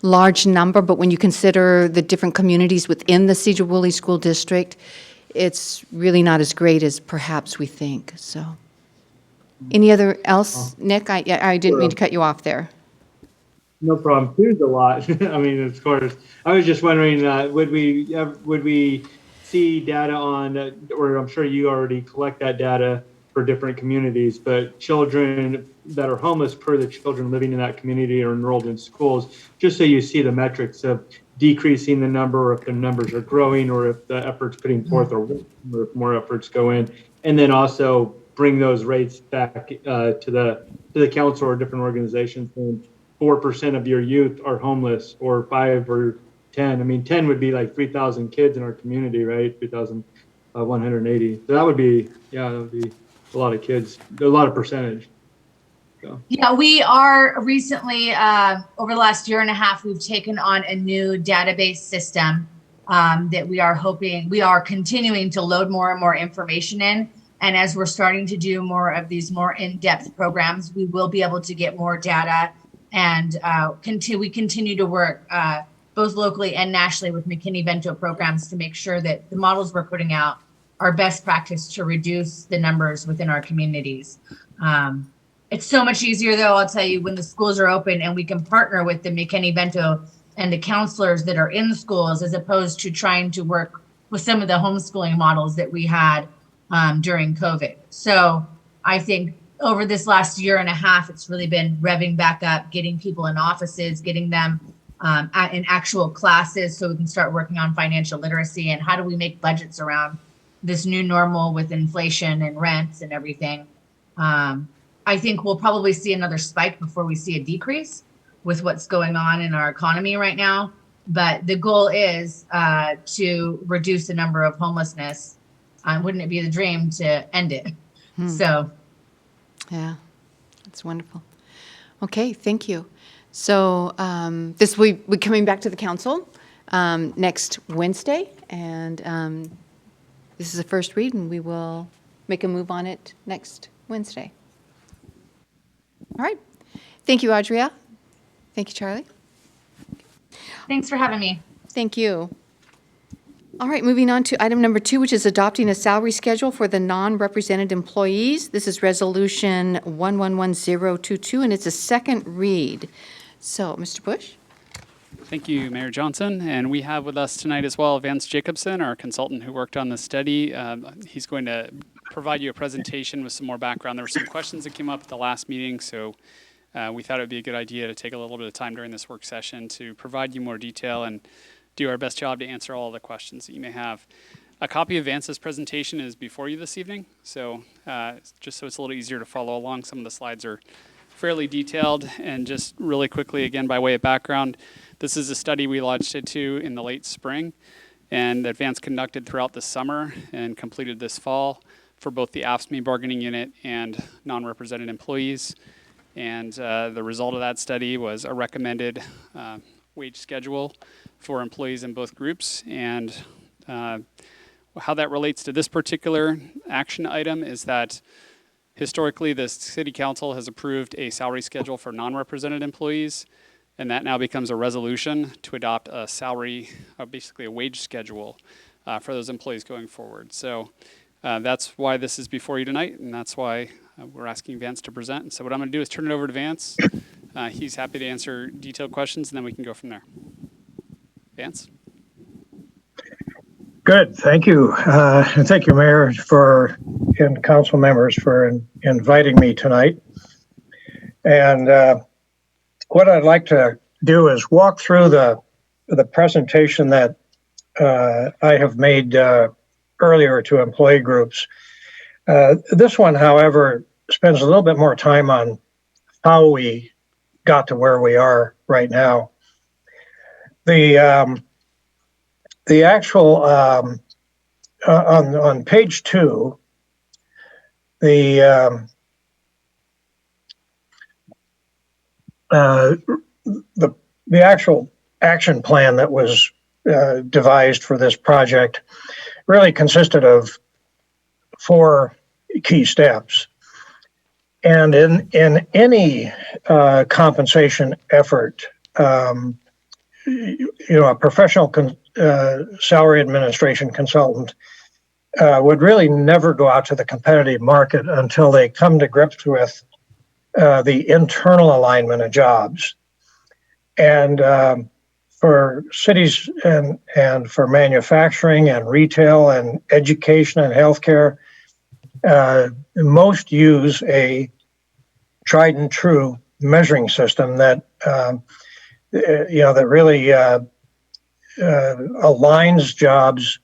large number, but when you consider the different communities within the Sedro-Woolley School District, it's really not as great as perhaps we think, so. Any other else, Nick? I didn't mean to cut you off there. No problem. Two's a lot. I mean, of course. I was just wondering, would we see data on, or I'm sure you already collect that data for different communities, but children that are homeless per the children living in that community are enrolled in schools, just so you see the metrics of decreasing the number, or if the numbers are growing, or if the efforts putting forth, or if more efforts go in, and then also bring those rates back to the council or different organizations. And 4% of your youth are homeless, or 5 or 10. I mean, 10 would be like 3,000 kids in our community, right? 3,180. So that would be a lot of kids, a lot of percentage. So. Yeah, we are recently, over the last year and a half, we've taken on a new database system that we are continuing to load more and more information in. And as we're starting to do more of these more in-depth programs, we will be able to get more data. And we continue to work both locally and nationally with McKinney-Vento programs to make sure that the models we're putting out are best practice to reduce the numbers within our communities. It's so much easier, though, I'll tell you, when the schools are open and we can partner with the McKinney-Vento and the counselors that are in the schools, as opposed to trying to work with some of the homeschooling models that we had during COVID. So I think over this last year and a half, it's really been revving back up, getting people in offices, getting them in actual classes so we can start working on financial literacy and how do we make budgets around this new normal with inflation and rents and everything. I think we'll probably see another spike before we see a decrease with what's going on in our economy right now. But the goal is to reduce the number of homelessness. Wouldn't it be the dream to end it? So. Yeah, that's wonderful. Okay, thank you. So this will be coming back to the council next Wednesday, and this is a first read, and we will make a move on it next Wednesday. All right. Thank you, Audria. Thank you, Charlie. Thanks for having me. Thank you. All right, moving on to item number 2, which is adopting a salary schedule for the non-represented employees. This is Resolution 111022, and it's a second read. So, Mr. Bush? Thank you, Mayor Johnson. And we have with us tonight as well Vance Jacobson, our consultant who worked on the study. He's going to provide you a presentation with some more background. There were some questions that came up at the last meeting, so we thought it would be a good idea to take a little bit of time during this work session to provide you more detail and do our best job to answer all the questions that you may have. A copy of Vance's presentation is before you this evening, so just so it's a little easier to follow along, some of the slides are fairly detailed. And just really quickly, again, by way of background, this is a study we launched into in the late spring and that Vance conducted throughout the summer and completed this fall for both the AFSCME bargaining unit and non-represented employees. And the result of that study was a recommended wage schedule for employees in both groups. And how that relates to this particular action item is that historically the City Council has approved a salary schedule for non-represented employees, and that now becomes a resolution to adopt a salary, basically a wage schedule for those employees going forward. So that's why this is before you tonight, and that's why we're asking Vance to present. And so what I'm going to do is turn it over to Vance. He's happy to answer detailed questions, and then we can go from there. Vance? Good, thank you. And thank you, Mayor, and council members for inviting me tonight. And what I'd like to do is walk through the presentation that I have made earlier to employee groups. This one, however, spends a little bit more time on how we got to where we are right now. The actual on page 2, the actual action plan that was devised for this project really consisted of 4 key steps. And in any compensation effort, a professional salary administration consultant would really never go out to the competitive market until they come to grips with the internal alignment of jobs. And for cities and for manufacturing and retail and education and healthcare, most use a tried and true measuring system that that really aligns jobs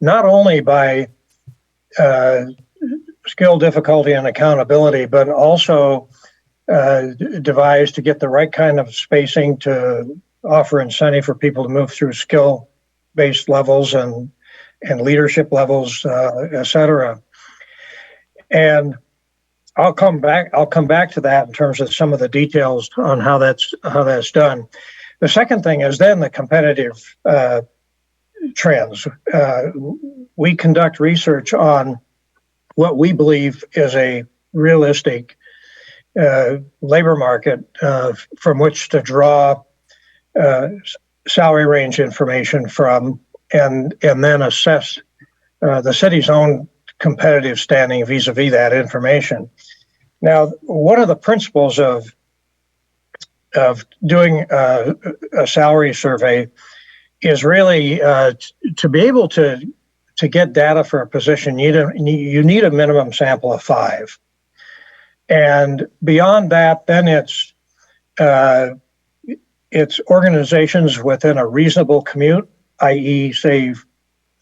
not only by skill, difficulty, and accountability, but also devised to get the right kind of spacing to offer incentive for people to move through skill-based levels and leadership levels, et cetera. And I'll come back to that in terms of some of the details on how that's done. The second thing is then the competitive trends. We conduct research on what we believe is a realistic labor market from which to draw salary range information from, and then assess the city's own competitive standing vis-a-vis that information. Now, one of the principles of doing a salary survey is really to be able to get data for a position. You need a minimum sample of 5, and beyond that, then it's organizations within a reasonable commute, i.e., say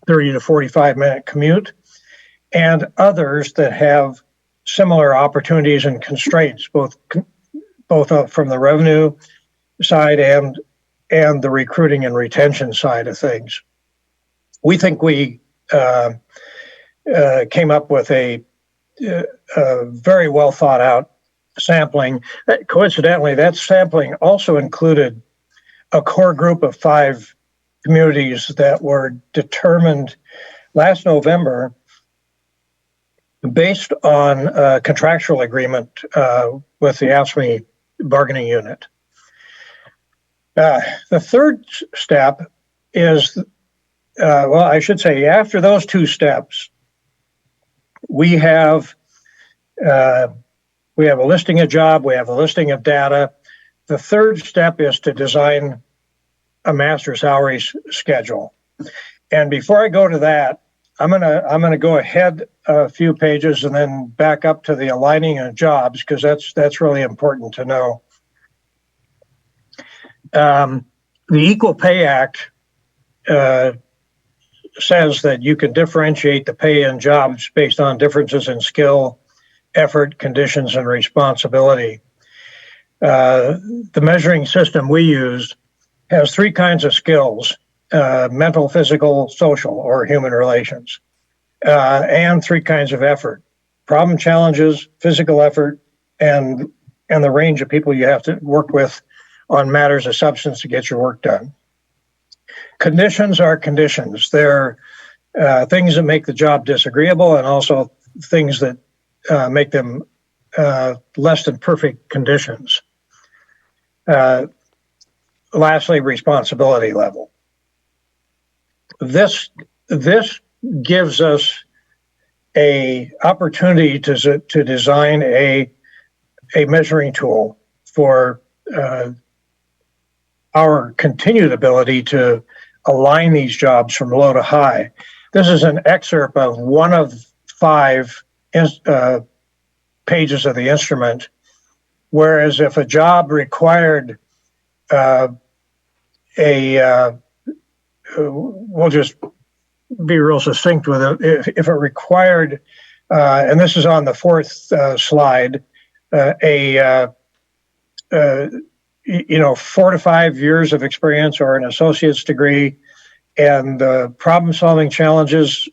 30 to 45-minute commute, and others that have similar opportunities and constraints, both from the revenue side and the recruiting and retention side of things. We think we came up with a very well thought out sampling. Coincidentally, that sampling also included a core group of 5 communities that were determined last November based on a contractual agreement with the AFSCME bargaining unit. The third step is, I should say, after those 2 steps, we have a listing of job, we have a listing of data. The third step is to design a master salaries schedule. And before I go to that, I'm gonna go ahead a few pages and then back up to the aligning of jobs, because that's really important to know. The Equal Pay Act says that you can differentiate the pay in jobs based on differences in skill, effort, conditions, and responsibility. The measuring system we use has 3 kinds of skills: mental, physical, social, or human relations, and 3 kinds of effort: problem challenges, physical effort, and the range of people you have to work with on matters of substance to get your work done. Conditions are conditions. They're things that make the job disagreeable, and also things that make them less than perfect conditions. Lastly, responsibility level. This gives us a opportunity to design a measuring tool for our continued ability to align these jobs from low to high. This is an excerpt of one of 5 pages of the instrument, whereas if a job required we'll just be real succinct with it. If it required, and this is on the 4th slide, 4 to 5 years of experience or an associate's degree, and the problem-solving challenges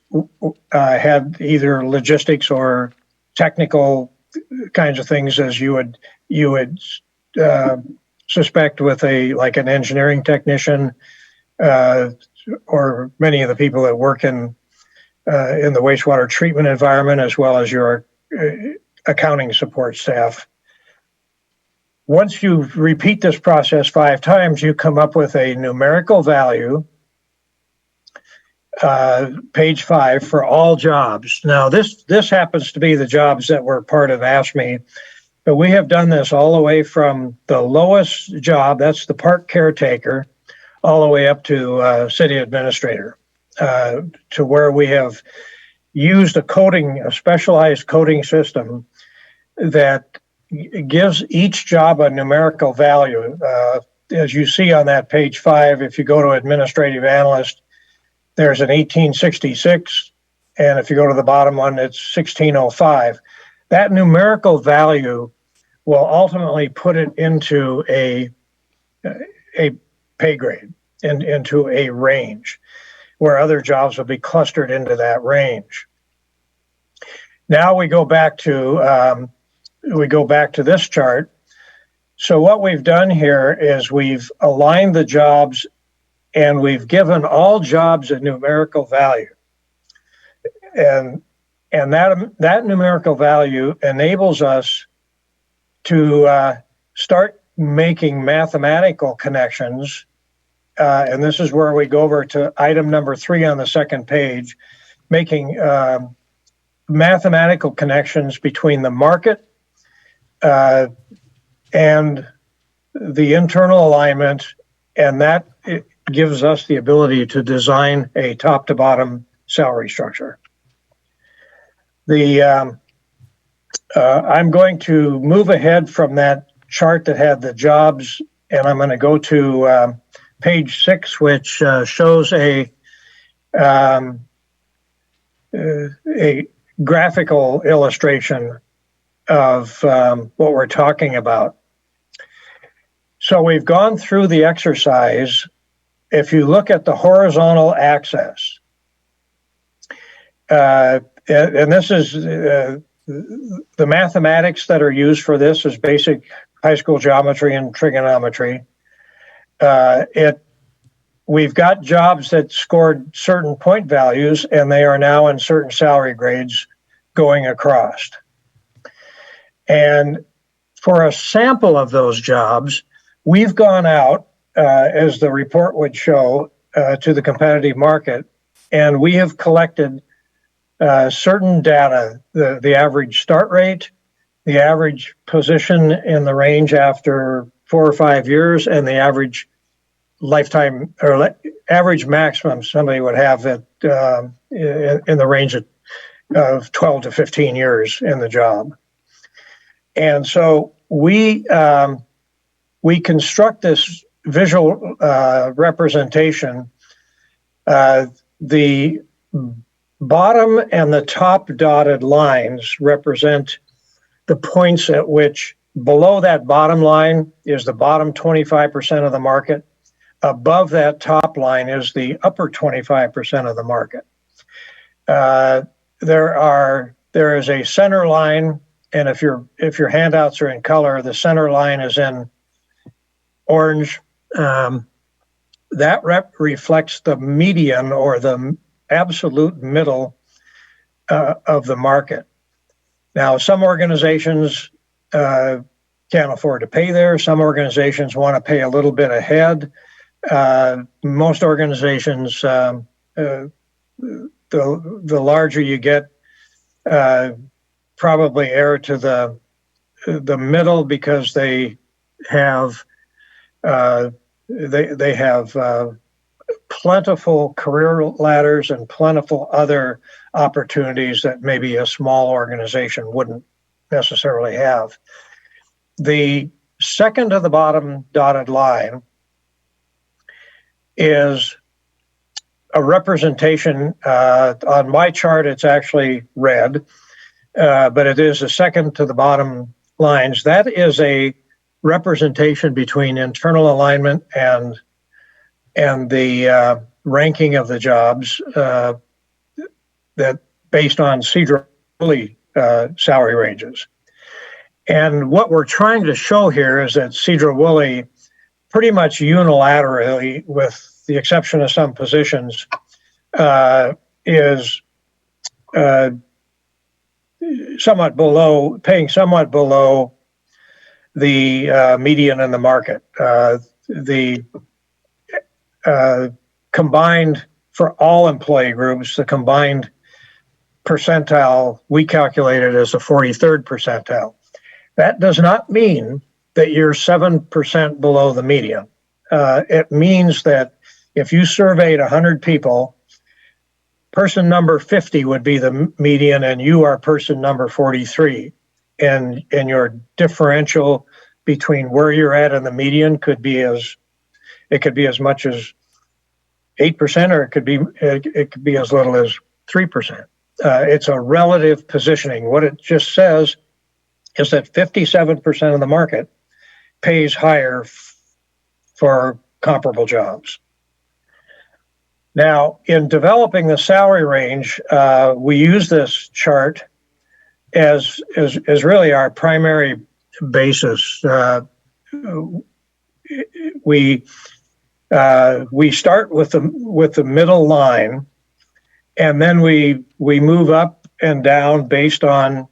had either logistics or technical kinds of things, as you would suspect with an engineering technician, or many of the people that work in the wastewater treatment environment, as well as your accounting support staff. Once you repeat this process 5 times, you come up with a numerical value page 5 for all jobs. Now, this happens to be the jobs that were part of ASME, but we have done this all the way from the lowest job, that's the park caretaker, all the way up to city administrator, to where we have used a specialized coding system that gives each job a numerical value. As you see on that page 5, if you go to administrative analyst, there's an 1866, and if you go to the bottom one, it's 1605. That numerical value will ultimately put it into a pay grade, into a range, where other jobs will be clustered into that range. Now we go back to this chart. So what we've done here is we've aligned the jobs and we've given all jobs a numerical value. And that numerical value enables us to start making mathematical connections. And this is where we go over to item number 3 on the second page, making mathematical connections between the market and the internal alignment, and that gives us the ability to design a top to bottom salary structure. I'm going to move ahead from that chart that had the jobs, and I'm going to go to page 6, which shows a graphical illustration of what we're talking about. So we've gone through the exercise. If you look at the horizontal axis, and this is the mathematics that are used for this is basic high school geometry and trigonometry. We've got jobs that scored certain point values, and they are now in certain salary grades going across. And for a sample of those jobs, we've gone out, as the report would show, to the competitive market, and we have collected certain data, the average start rate, the average position in the range after 4 or 5 years, and the average lifetime or average maximum somebody would have in the range of 12 to 15 years in the job. And so we construct this visual representation. The bottom and the top dotted lines represent the points at which below that bottom line is the bottom 25% of the market. Above that top line is the upper 25% of the market. There is a center line, and if your handouts are in color, the center line is in orange. That reflects the median or the absolute middle of the market. Now, some organizations can't afford to pay there. Some organizations want to pay a little bit ahead. Most organizations, the larger you get, probably err to the middle because they have plentiful career ladders and plentiful other opportunities that maybe a small organization wouldn't necessarily have. The second to the bottom dotted line is a representation. On my chart, it's actually red, but it is the second to the bottom lines. That is a representation between internal alignment and the ranking of the jobs that based on Sedro-Woolley salary ranges. And what we're trying to show here is that Sedro-Woolley pretty much unilaterally, with the exception of some positions, is somewhat below, paying somewhat below the median in the market. The combined for all employee groups, the combined percentile we calculated as a 43rd percentile. That does not mean that you're 7% below the median. It means that if you surveyed 100 people, person number 50 would be the median, and you are person number 43. And your differential between where you're at and the median could be as much as 8%, or it could be as little as 3%. It's a relative positioning. What it just says is that 57% of the market pays higher for comparable jobs. Now, in developing the salary range, we use this chart as really our primary basis. We start with the middle line, and then we move up and down based on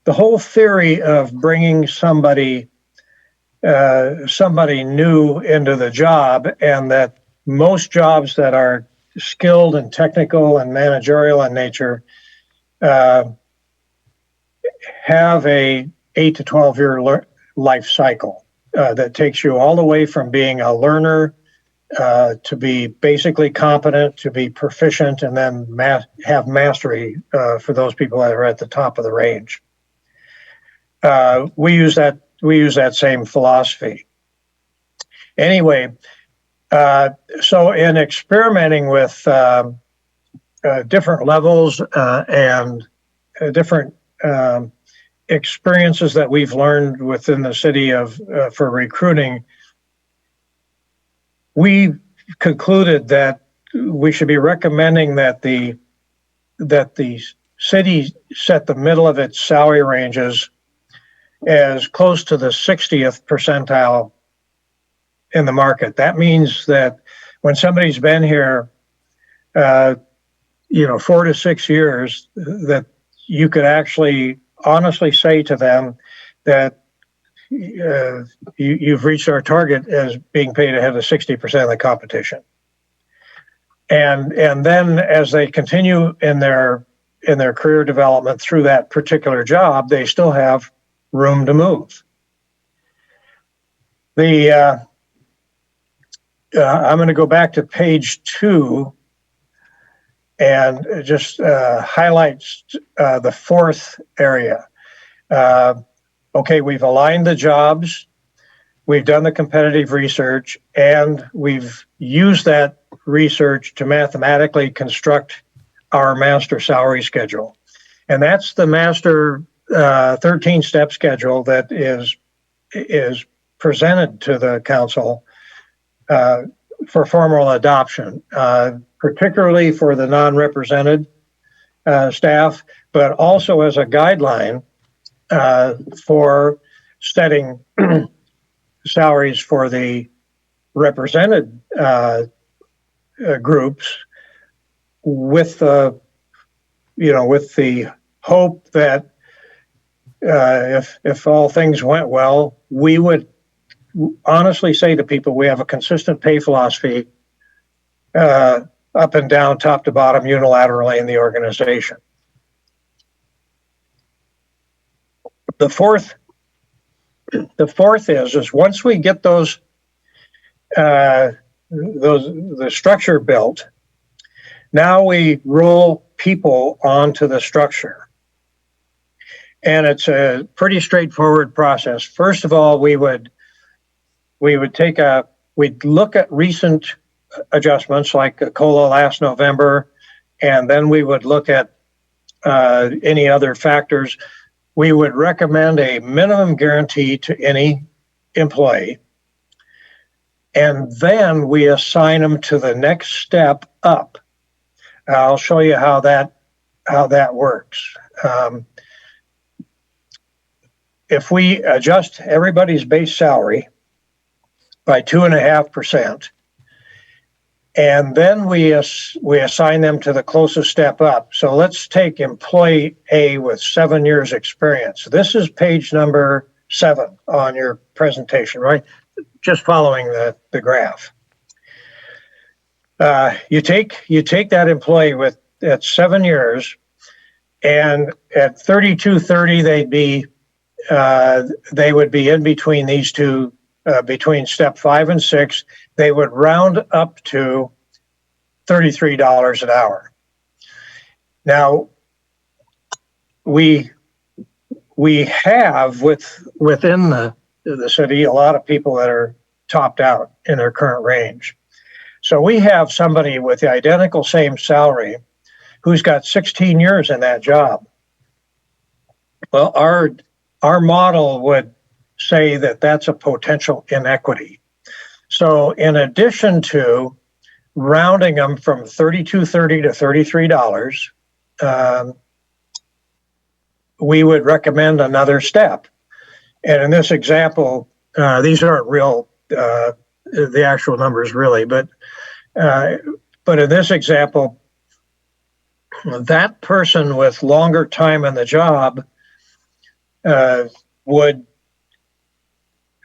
the whole theory of bringing somebody new into the job, and that most jobs that are skilled and technical and managerial in nature have a 8 to 12 year life cycle that takes you all the way from being a learner to be basically competent, to be proficient, and then have mastery for those people that are at the top of the range. We use that same philosophy. Anyway, so in experimenting with different levels and different experiences that we've learned within the city for recruiting, we concluded that we should be recommending that the city set the middle of its salary ranges as close to the 60th percentile in the market. That means that when somebody's been here, 4 to 6 years, that you could actually honestly say to them that you've reached our target as being paid ahead of 60% of the competition. And then as they continue in their career development through that particular job, they still have room to move. I'm going to go back to page 2 and just highlight the fourth area. Okay, we've aligned the jobs, we've done the competitive research, and we've used that research to mathematically construct our master salary schedule. And that's the master 13-step schedule that is presented to the council for formal adoption, particularly for the non-represented staff, but also as a guideline for setting salaries for the represented groups, with the hope that if all things went well, we would honestly say to people, we have a consistent pay philosophy up and down, top to bottom, unilaterally in the organization. The fourth is once we get the structure built, now we roll people onto the structure. And it's a pretty straightforward process. First of all, we'd look at recent adjustments like a COLA last November, and then we would look at any other factors. We would recommend a minimum guarantee to any employee, and then we assign them to the next step up. I'll show you how that works. If we adjust everybody's base salary by 2.5%, and then we assign them to the closest step up. So let's take employee A with 7 years experience. This is page number 7 on your presentation, right? Just following the graph. You take that employee at 7 years, and at 3230 they would be in between these two, between step 5 and 6. They would round up to $33 an hour. Now, we have within the city a lot of people that are topped out in their current range. So we have somebody with the identical same salary who's got 16 years in that job. Well, our model would say that that's a potential inequity. So in addition to rounding them from $32.30 to $33, we would recommend another step. And in this example, these aren't real, the actual numbers really, but in this example, that person with longer time in the job would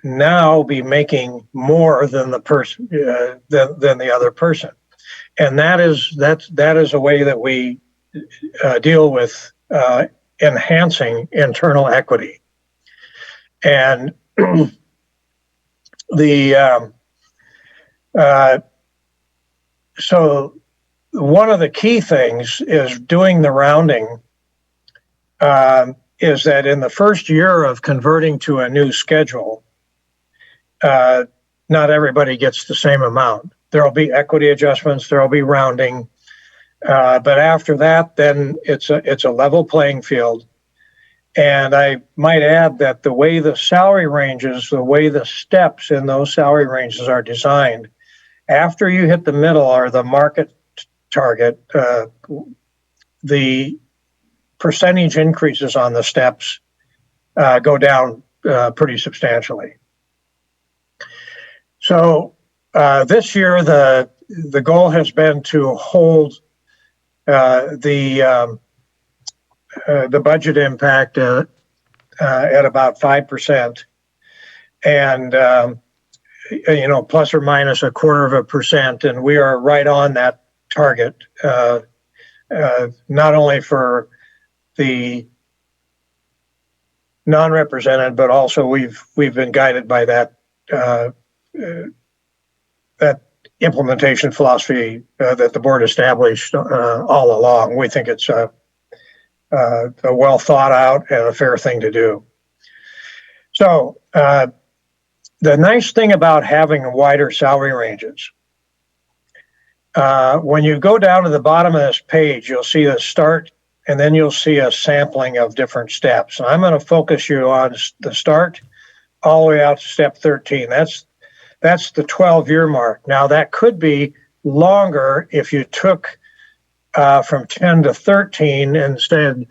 now be making more than the person than the other person, and that is a way that we deal with enhancing internal equity. And so one of the key things is doing the rounding. Is that in the first year of converting to a new schedule, not everybody gets the same amount. There will be equity adjustments, there will be rounding, but after that, then it's a level playing field. And I might add that the way the salary ranges, the way the steps in those salary ranges are designed, after you hit the middle or the market target, the percentage increases on the steps go down pretty substantially. So this year, the goal has been to hold the budget impact at about 5%, and plus or minus 0.25%, and we are right on that target. Not only for the non-represented, but also we've been guided by that implementation philosophy that the board established all along. We think it's a well thought out and a fair thing to do. So the nice thing about having wider salary ranges, when you go down to the bottom of this page, you'll see the start, and then you'll see a sampling of different steps. And I'm going to focus you on the start all the way out to step 13. That's the 12-year mark. Now, that could be longer if you took from 10 to 13 instead.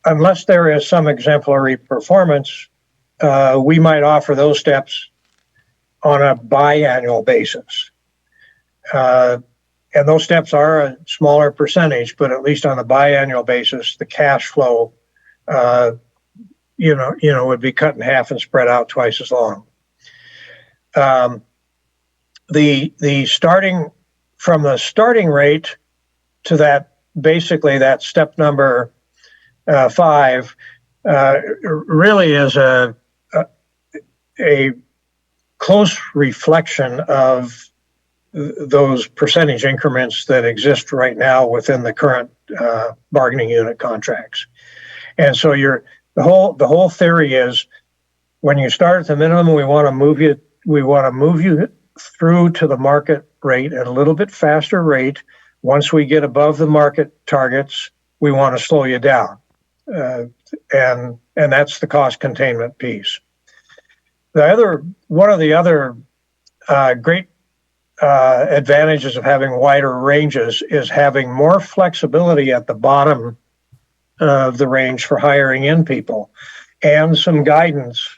Unless there is some exemplary performance, we might offer those steps on a biannual basis. And those steps are a smaller percentage, but at least on a biannual basis, the cash flow, would be cut in half and spread out twice as long. The starting from the starting rate to that, basically that step number 5, really is a close reflection of those percentage increments that exist right now within the current bargaining unit contracts. And so the whole theory is, when you start at the minimum, we want to move you through to the market rate at a little bit faster rate. Once we get above the market targets, we want to slow you down. And that's the cost containment piece. One of the other great advantages of having wider ranges is having more flexibility at the bottom of the range for hiring in people, and some guidance,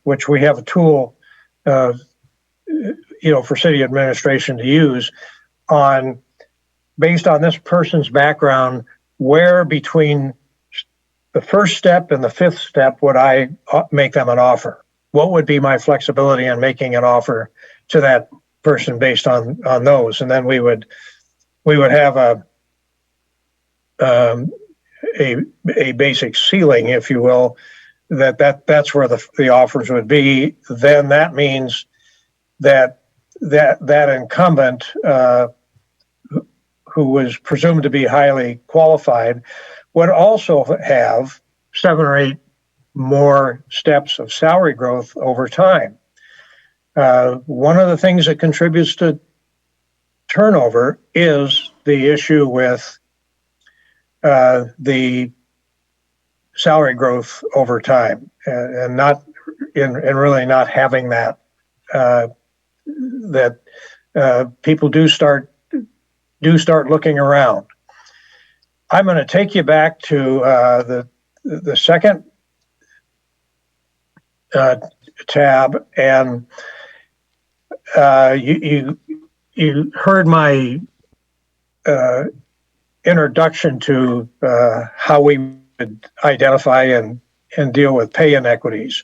which we have a tool, for city administration to use on, based on this person's background, where between the first step and the 5th step would I make them an offer? What would be my flexibility in making an offer to that person based on those, and then we would have a basic ceiling, if you will, that's where the offers would be. Then that means that incumbent who was presumed to be highly qualified would also have 7 or 8 more steps of salary growth over time. One of the things that contributes to turnover is the issue with the salary growth over time, and not and really not having that people do start looking around. I'm going to take you back to the second tab, and you heard my introduction to how we would identify and deal with pay inequities.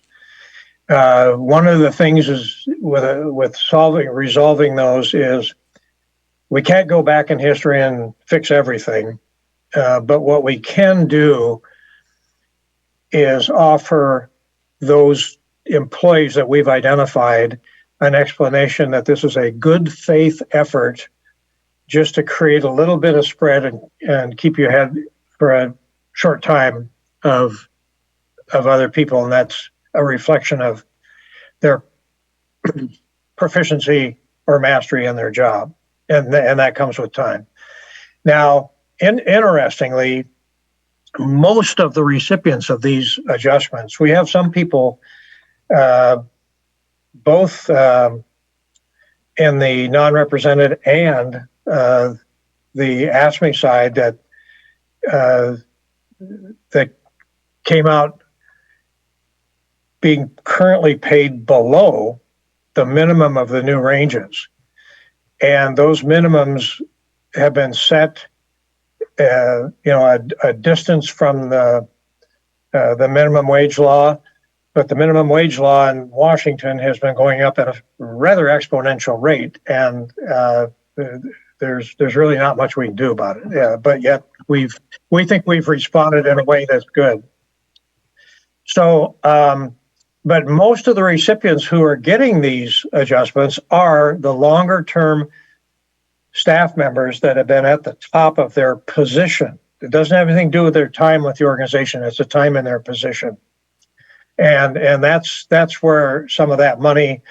One of the things is with resolving those is we can't go back in history and fix everything, but what we can do is offer those employees that we've identified an explanation that this is a good faith effort just to create a little bit of spread and keep you ahead for a short time of other people, and that's a reflection of their proficiency or mastery in their job, and that comes with time. Now, interestingly, most of the recipients of these adjustments, we have some people, both in the non-represented and the ASME side, that came out being currently paid below the minimum of the new ranges. And those minimums have been set, a distance from the minimum wage law, but the minimum wage law in Washington has been going up at a rather exponential rate, and there's really not much we can do about it. But yet we think we've responded in a way that's good. So, but most of the recipients who are getting these adjustments are the longer-term staff members that have been at the top of their position. It doesn't have anything to do with their time with the organization. It's the time in their position. And that's where some of that money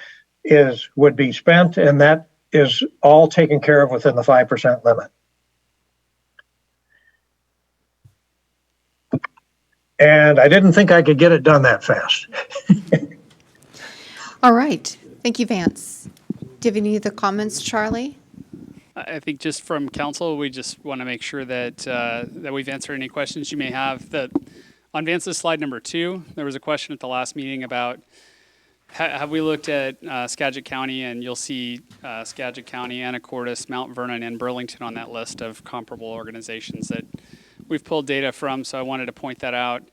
would be spent, and that is all taken care of within the 5% limit. And I didn't think I could get it done that fast. All right. Thank you, Vance. Do you have any other comments, Charlie? I think just from council, we just want to make sure that that we've answered any questions you may have. On Vance's slide number 2, there was a question at the last meeting about have we looked at Skagit County, and you'll see Skagit County, Anacortes, Mount Vernon, and Burlington on that list of comparable organizations that we've pulled data from, so I wanted to point that out.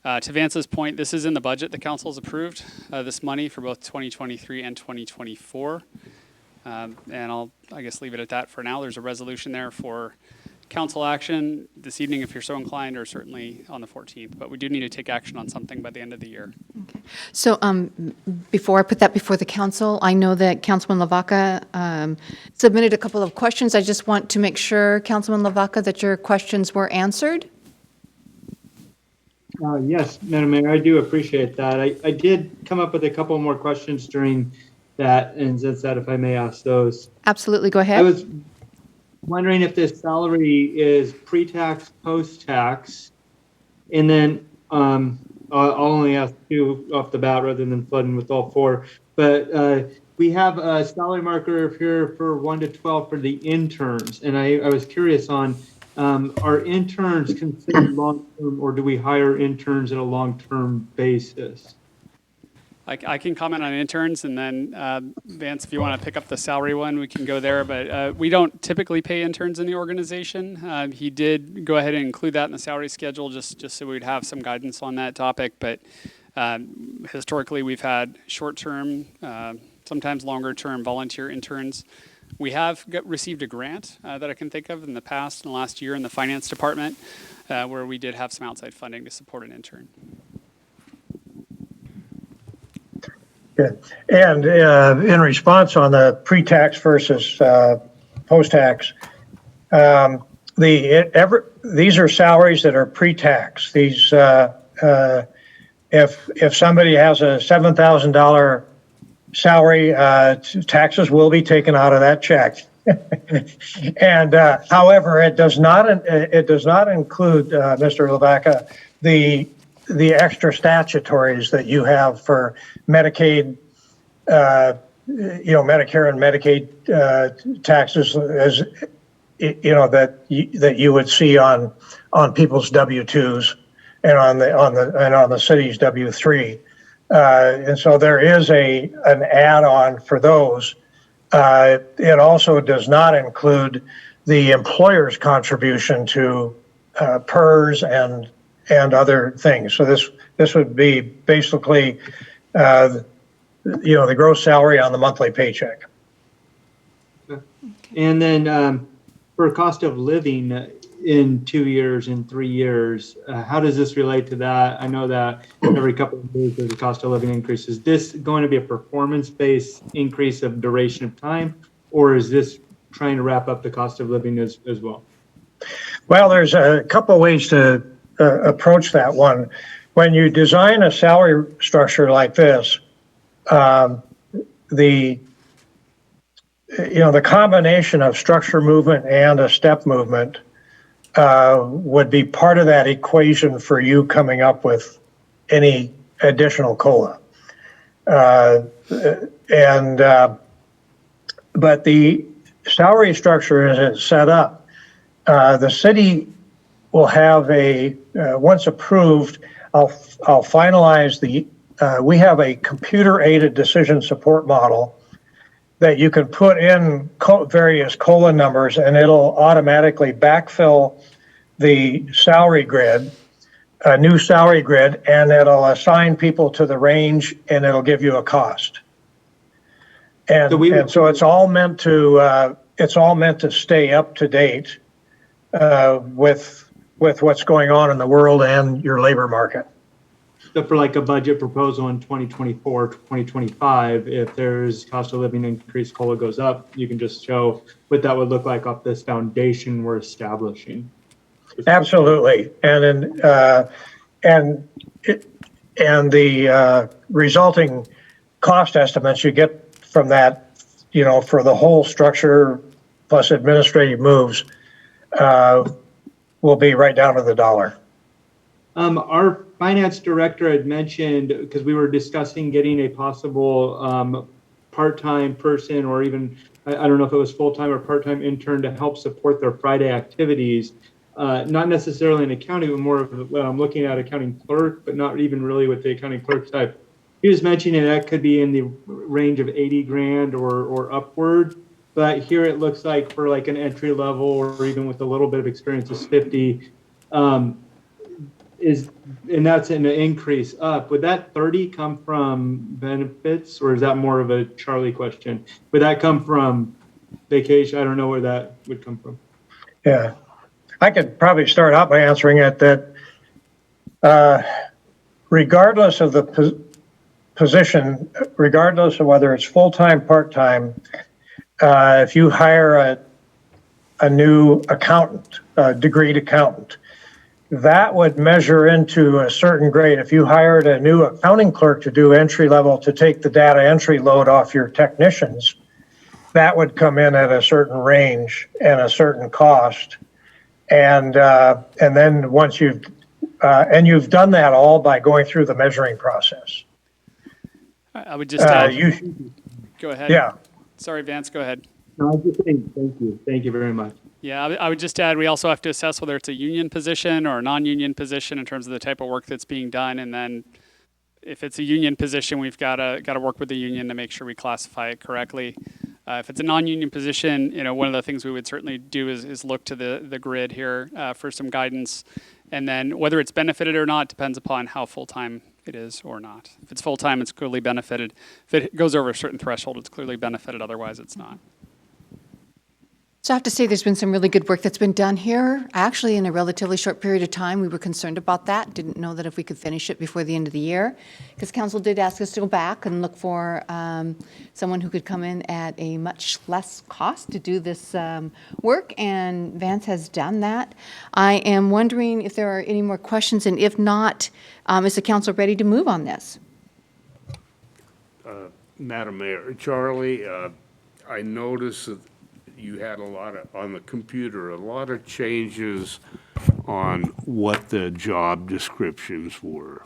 To Vance's point, this is in the budget the council's approved, this money for both 2023 and 2024. And I'll, I guess, leave it at that for now. There's a resolution there for council action this evening if you're so inclined, or certainly on the 14th. But we do need to take action on something by the end of the year. Okay. So before I put that before the council, I know that Councilman Lavaca submitted a couple of questions. I just want to make sure, Councilman Lavaca, that your questions were answered. Yes, Madam Mayor, I do appreciate that. I did come up with a couple more questions during that, and since that, if I may ask those. Absolutely, go ahead. I was wondering if this salary is pre-tax, post-tax, and then I'll only ask 2 off the bat rather than flooding with all 4. But we have a salary marker here for 1 to 12 for the interns, and I was curious on are interns considered long-term, or do we hire interns on a long-term basis? I can comment on interns, and then Vance, if you want to pick up the salary one, we can go there. But we don't typically pay interns in the organization. He did go ahead and include that in the salary schedule, just so we'd have some guidance on that topic. But historically, we've had short-term sometimes longer-term volunteer interns. We have received a grant that I can think of in the past, in the last year in the finance department, where we did have some outside funding to support an intern. Good. And in response on the pre-tax versus post-tax, these are salaries that are pre-tax. These, if somebody has a $7,000 salary, taxes will be taken out of that check. And however, it does not include, Mr. Lavaca, the extra statutories that you have for Medicaid, Medicare and Medicaid taxes, as that you would see on people's W-2s and on the city's W-3, and so there is an add-on for those. It also does not include the employer's contribution to PERS and other things. So this would be basically the gross salary on the monthly paycheck. And then for cost of living in 2 years, in 3 years, how does this relate to that? I know that every couple of years there's a cost of living increase. Is this going to be a performance-based increase of duration of time, or is this trying to wrap up the cost of living as well? Well, there's a couple of ways to approach that one. When you design a salary structure like this, the combination of structure movement and a step movement would be part of that equation for you coming up with any additional COLA. But the salary structure as it's set up, the city will have once approved, I'll finalize we have a computer-aided decision support model that you can put in various COLA numbers, and it'll automatically backfill the salary grid, a new salary grid, and it'll assign people to the range, and it'll give you a cost. And so it's all meant to stay up to date with what's going on in the world and your labor market. So for like a budget proposal in 2024, 2025, if there's cost of living increase, COLA goes up, you can just show what that would look like off this foundation we're establishing. Absolutely, and the resulting cost estimates you get from that, for the whole structure plus administrative moves, will be right down to the dollar. Our finance director had mentioned, because we were discussing getting a possible part-time person, or even, I don't know if it was full-time or part-time intern, to help support their Friday activities. Not necessarily in accounting, but more of looking at accounting clerk, but not even really with the accounting clerk type. He was mentioning that could be in the range of 80 grand or upward. But here it looks like for like an entry level, or even with a little bit of experience, is 50. And that's an increase up. Would that 30 come from benefits, or is that more of a Charlie question? Would that come from vacation? I don't know where that would come from. Yeah, I could probably start out by answering it that regardless of the position, regardless of whether it's full-time, part-time, if you hire a new accountant, a degreed accountant, that would measure into a certain grade. If you hired a new accounting clerk to do entry level, to take the data entry load off your technicians, that would come in at a certain range and a certain cost. And then once you've done that all by going through the measuring process. I would just add, go ahead. Yeah. Sorry, Vance, go ahead. No, I'm just saying thank you. Thank you very much. Yeah, I would just add, we also have to assess whether it's a union position or a non-union position in terms of the type of work that's being done. And then if it's a union position, we've got to work with the union to make sure we classify it correctly. If it's a non-union position, one of the things we would certainly do is look to the grid here for some guidance. And then whether it's benefited or not depends upon how full-time it is or not. If it's full-time, it's clearly benefited. If it goes over a certain threshold, it's clearly benefited, otherwise it's not. So I have to say, there's been some really good work that's been done here. Actually, in a relatively short period of time, we were concerned about that. Didn't know that if we could finish it before the end of the year, because council did ask us to go back and look for someone who could come in at a much less cost to do this work, and Vance has done that. I am wondering if there are any more questions, and if not, is the council ready to move on this? Madam Mayor, Charlie, I noticed that you had on the computer, a lot of changes on what the job descriptions were.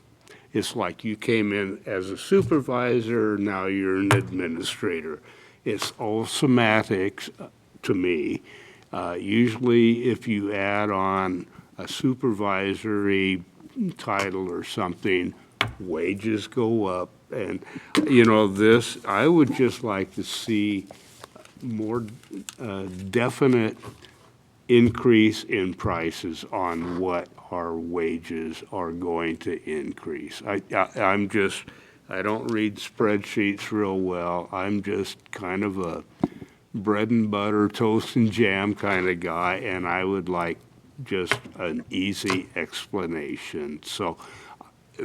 It's like you came in as a supervisor, now you're an administrator. It's all semantics to me. Usually if you add on a supervisory title or something, wages go up. And, I would just like to see more definite increase in prices on what our wages are going to increase. I don't read spreadsheets real well. I'm just kind of a bread and butter, toast and jam kind of guy, and I would like just an easy explanation. So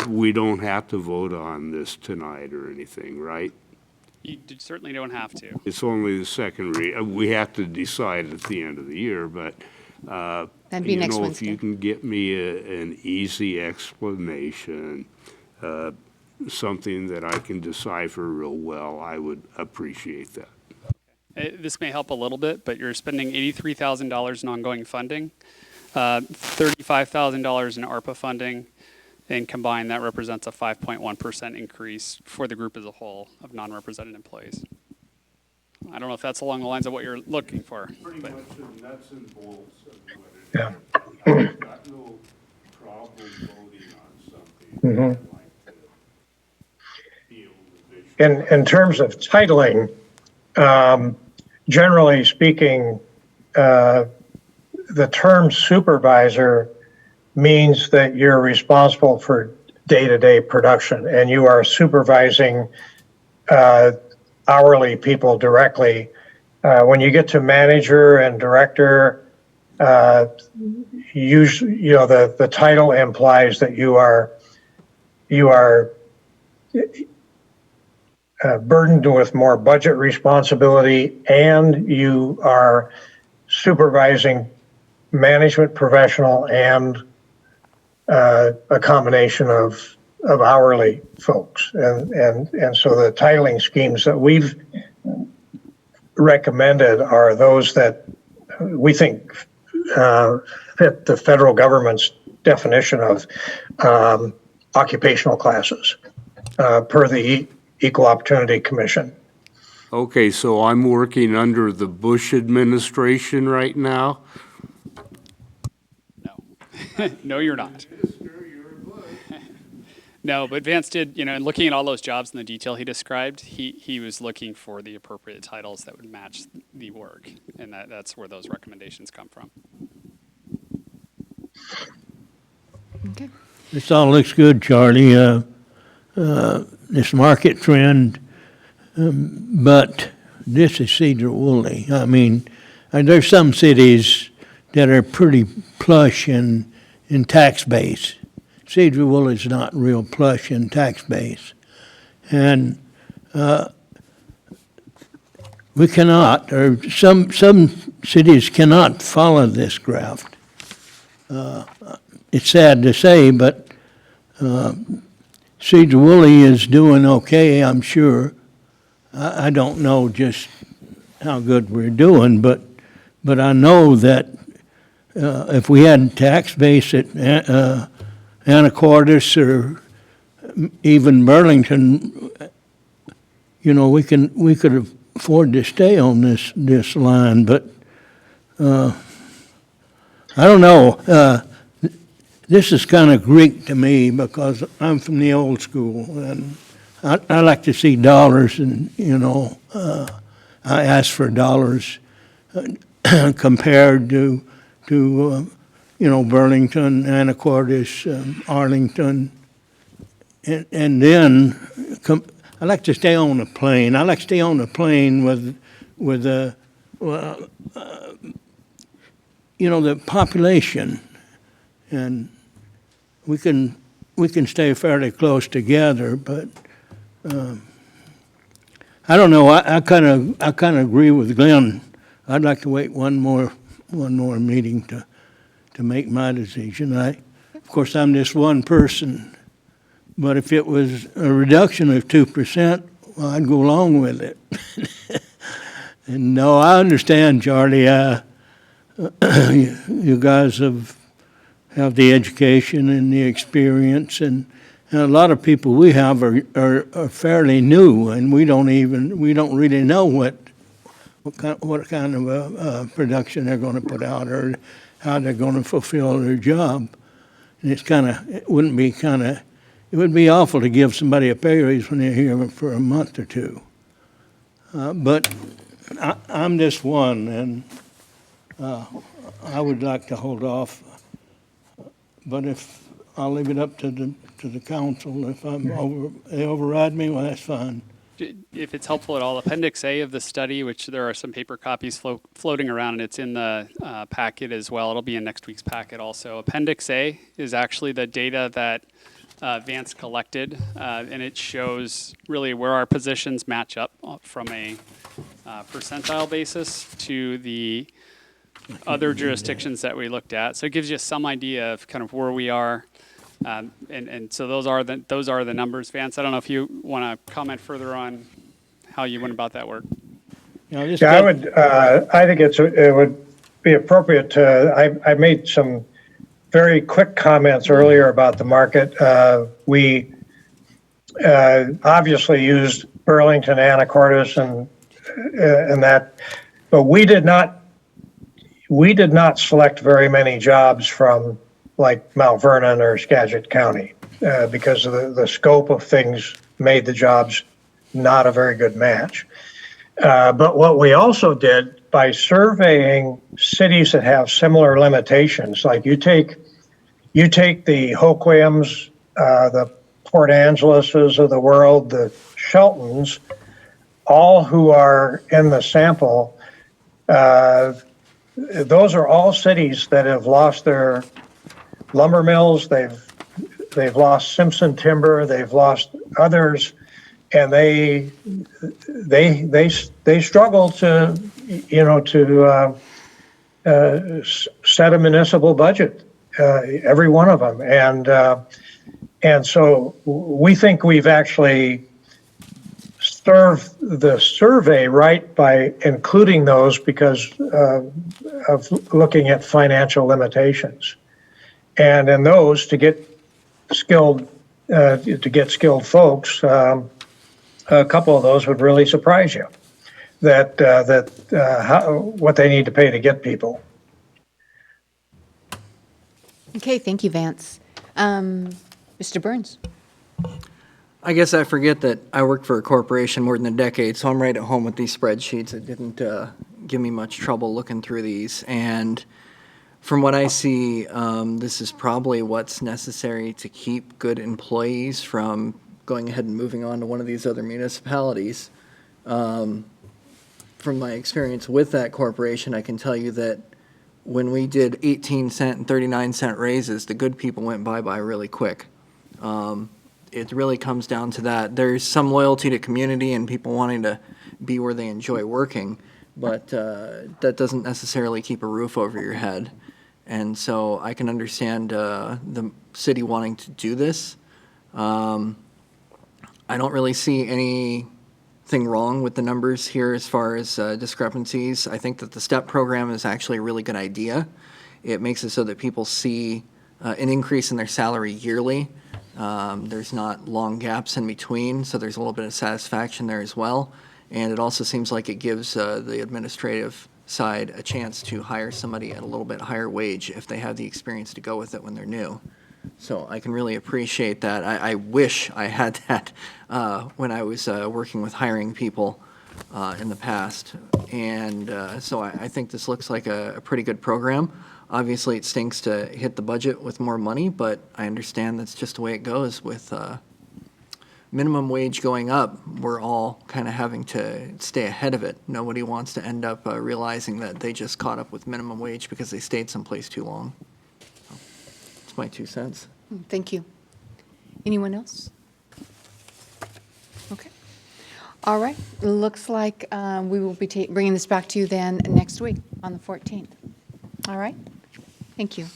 we don't have to vote on this tonight or anything, right? You certainly don't have to. It's only the second read. We have to decide at the end of the year, but, That'd be next if Wednesday. you can get me an easy explanation, something that I can decipher real well, I would appreciate that. This may help a little bit, but you're spending $83,000 in ongoing funding, $35,000 in ARPA funding, and combined, that represents a 5.1% increase for the group as a whole of non-represented employees. I don't know if that's along the lines of what you're looking for. Pretty but- much the nuts and bolts of what it Yeah. is. I've got no problem voting on something. I'd like to be able to visualize. In terms of titling, generally speaking, the term supervisor means that you're responsible for day-to-day production and you are supervising hourly people directly. When you get to manager and director, usually, the title implies that you are burdened with more budget responsibility and you are supervising management professional and a combination of hourly folks. And so the titling schemes that we've recommended are those that we think fit the federal government's definition of occupational classes per the Equal Opportunity Commission. Okay, so I'm working under the Bush administration right now? No. No, you're not. No, but Vance did, in looking at all those jobs in the detail he described, he was looking for the appropriate titles that would match the work, and that's where those recommendations come from. Okay. This all looks good, Charlie. This market trend, but this is Sedro-Woolley. I mean, there's some cities that are pretty plush in tax base. Sedro-Woolley is not real plush in tax base. And we cannot, or some cities cannot follow this graft. It's sad to say, but Sedro-Woolley is doing okay, I'm sure. I don't know just how good we're doing, but I know that if we had tax base at Anacortes or even Burlington, we could afford to stay on this line, but I don't know. This is kind of Greek to me because I'm from the old school, and I like to see dollars, and I ask for dollars compared to Burlington, Anacortes, Arlington. and then I like to stay on the plane. I like to stay on the plane with the the population, and we can stay fairly close together. But I don't know. I kind of agree with Glenn. I'd like to wait one more meeting to make my decision. Of course, I'm just one person, but if it was a reduction of 2%, well, I'd go along with it. And no, I understand, Charlie. You guys have the education and the experience, and a lot of people we have are fairly new, and we don't really know what kind of a production they're going to put out or how they're going to fulfill their job. And it would be awful to give somebody a pay raise when they're here for a month or two. But I'm just one, and I would like to hold off. But if I'll leave it up to the council. If they override me, well, that's fine. If it's helpful at all, Appendix A of the study, which there are some paper copies floating around, and it's in the packet as well. It'll be in next week's packet also. Appendix A is actually the data that Vance collected, and it shows really where our positions match up from a percentile basis to the other jurisdictions that we looked at. So it gives you some idea of kind of where we are. And so those are the numbers. Vance, I don't know if you want to comment further on how you went about that work. I think it would be appropriate to. I made some very quick comments earlier about the market. We obviously used Burlington, Anacortes, and that, but we did not select very many jobs from like Mount Vernon or Skagit County because of the scope of things made the jobs not a very good match. But what we also did by surveying cities that have similar limitations, like you take the Hoquiams, the Port Angeleses of the world, the Sheltons, all who are in the sample, those are all cities that have lost their lumber mills, they've lost Simpson Timber, they've lost others, and they struggle to set a municipal budget, every one of them, and so we think we've actually served the survey right by including those because of looking at financial limitations. And in those, to get skilled folks, a couple of those would really surprise you. What they need to pay to get people. Okay, thank you, Vance. Mr. Burns. I guess I forget that I worked for a corporation more than a decade, so I'm right at home with these spreadsheets. It didn't give me much trouble looking through these, and from what I see, this is probably what's necessary to keep good employees from going ahead and moving on to one of these other municipalities. From my experience with that corporation, I can tell you that when we did 18-cent and 39-cent raises, the good people went bye-bye really quick. It really comes down to that. There's some loyalty to community and people wanting to be where they enjoy working, but that doesn't necessarily keep a roof over your head. And so I can understand the city wanting to do this. I don't really see anything wrong with the numbers here as far as discrepancies. I think that the STEP program is actually a really good idea. It makes it so that people see an increase in their salary yearly. There's not long gaps in between, so there's a little bit of satisfaction there as well. And it also seems like it gives the administrative side a chance to hire somebody at a little bit higher wage if they have the experience to go with it when they're new. So I can really appreciate that. I wish I had that when I was working with hiring people in the past. And so I think this looks like a pretty good program. Obviously, it stinks to hit the budget with more money, but I understand that's just the way it goes with minimum wage going up, we're all kind of having to stay ahead of it. Nobody wants to end up realizing that they just caught up with minimum wage because they stayed someplace too long. That's my 2 cents. Thank you. Anyone else? Okay. All right. Looks like we will be bringing this back to you then next week on the 14th. All right. Thank you.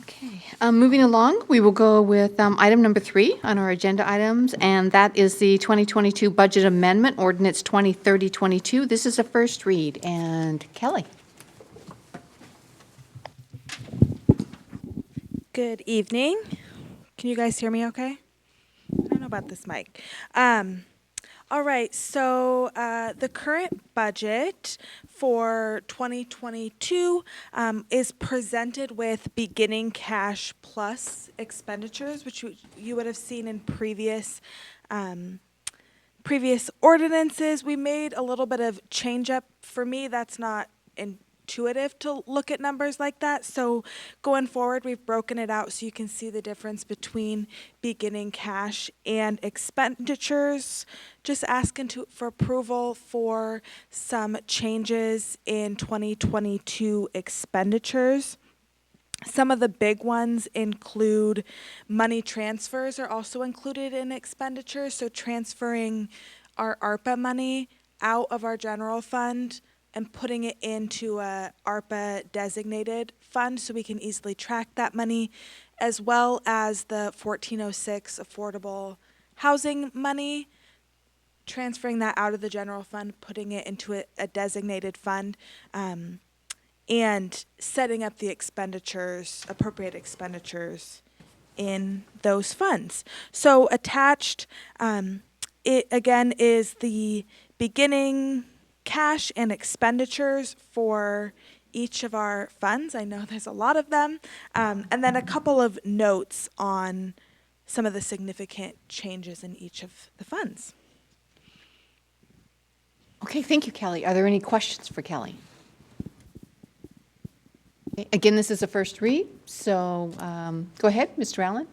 Okay. Moving along, we will go with item number 3 on our agenda items, and that is the 2022 Budget Amendment, Ordinance 2030-22. This is a first read, and Kelly. Good evening. Can you guys hear me okay? I don't know about this mic. All right, so the current budget for 2022 is presented with beginning cash plus expenditures, which you would have seen in previous ordinances. We made a little bit of change up. For me, that's not intuitive to look at numbers like that. So going forward, we've broken it out so you can see the difference between beginning cash and expenditures. Just asking for approval for some changes in 2022 expenditures. Some of the big ones include money transfers are also included in expenditures. So transferring our ARPA money out of our general fund and putting it into a ARPA designated fund so we can easily track that money, as well as the 1406 affordable housing money, transferring that out of the general fund, putting it into a designated fund, and setting up the expenditures, appropriate expenditures in those funds. So attached, it again is the beginning cash and expenditures for each of our funds. I know there's a lot of them. And then a couple of notes on some of the significant changes in each of the funds. Okay, thank you, Kelly. Are there any questions for Kelly? Okay, again, this is a first read, so go ahead, Mr. Allen.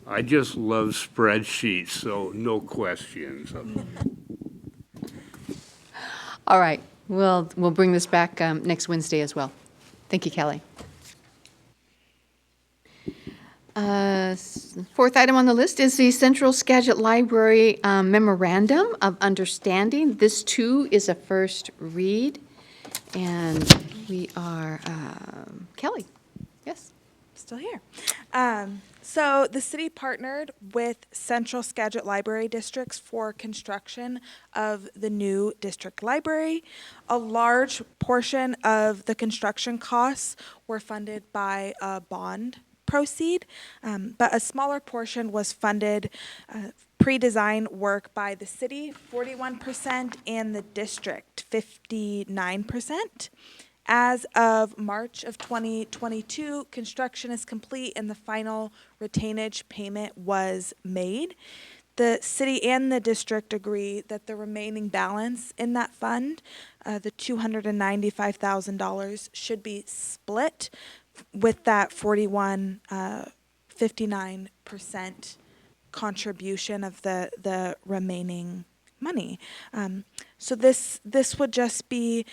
I just love spreadsheets, so no questions. All right, we'll bring this back next Wednesday as well. Thank you, Kelly. Fourth item on the list is the Central Skagit Library Memorandum of Understanding. This, too, is a first read, and we are, Kelly, yes? Still here. So the city partnered with Central Skagit Library Districts for construction of the new district library. A large portion of the construction costs were funded by a bond proceed, but a smaller portion was funded pre-design work by the city, 41%, and the district, 59%. As of March of 2022, construction is complete and the final retainage payment was made. The city and the district agree that the remaining balance in that fund, the $295,000, should be split with that 59% contribution of the remaining money. So this would just be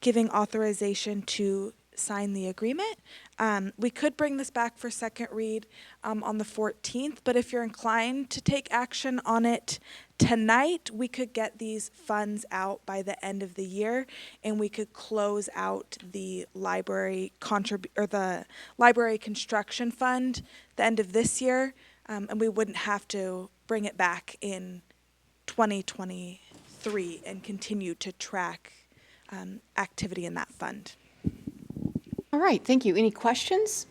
giving authorization to sign the agreement. We could bring this back for second read on the 14th, but if you're inclined to take action on it tonight, we could get these funds out by the end of the year, and we could close out the library the library construction fund the end of this year, and we wouldn't have to bring it back in 2023 and continue to track activity in that fund. All right, thank you. Any questions?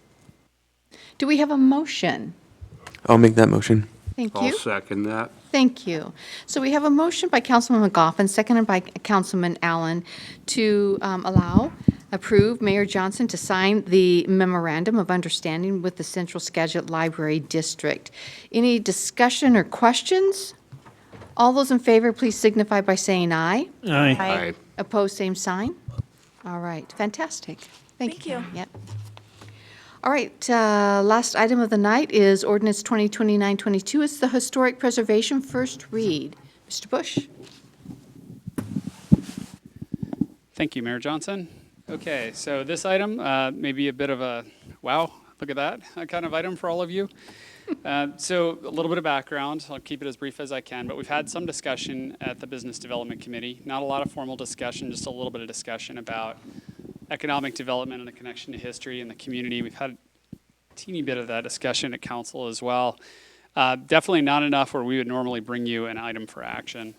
Do we have a motion? I'll make that motion. Thank I'll you. second that. Thank you. So we have a motion by Councilman McGoffin, seconded by Councilman Allen, to approve Mayor Johnson to sign the memorandum of understanding with the Central Skagit Library District. Any discussion or questions? All those in favor, please signify by saying aye. Aye. Aye. Opposed, same sign. All right, fantastic. Thank you. Thank you. Karen. Yep. All right, last item of the night is ordinance 2029-22. It's the historic preservation first read. Mr. Bush? Thank you, Mayor Johnson. Okay, so this item may be a bit of a, wow, look at that, kind of item for all of you. So a little bit of background, I'll keep it as brief as I can, but we've had some discussion at the Business Development Committee. Not a lot of formal discussion, just a little bit of discussion about economic development and the connection to history and the community. We've had a teeny bit of that discussion at council as well. Definitely not enough where we would normally bring you an item for action.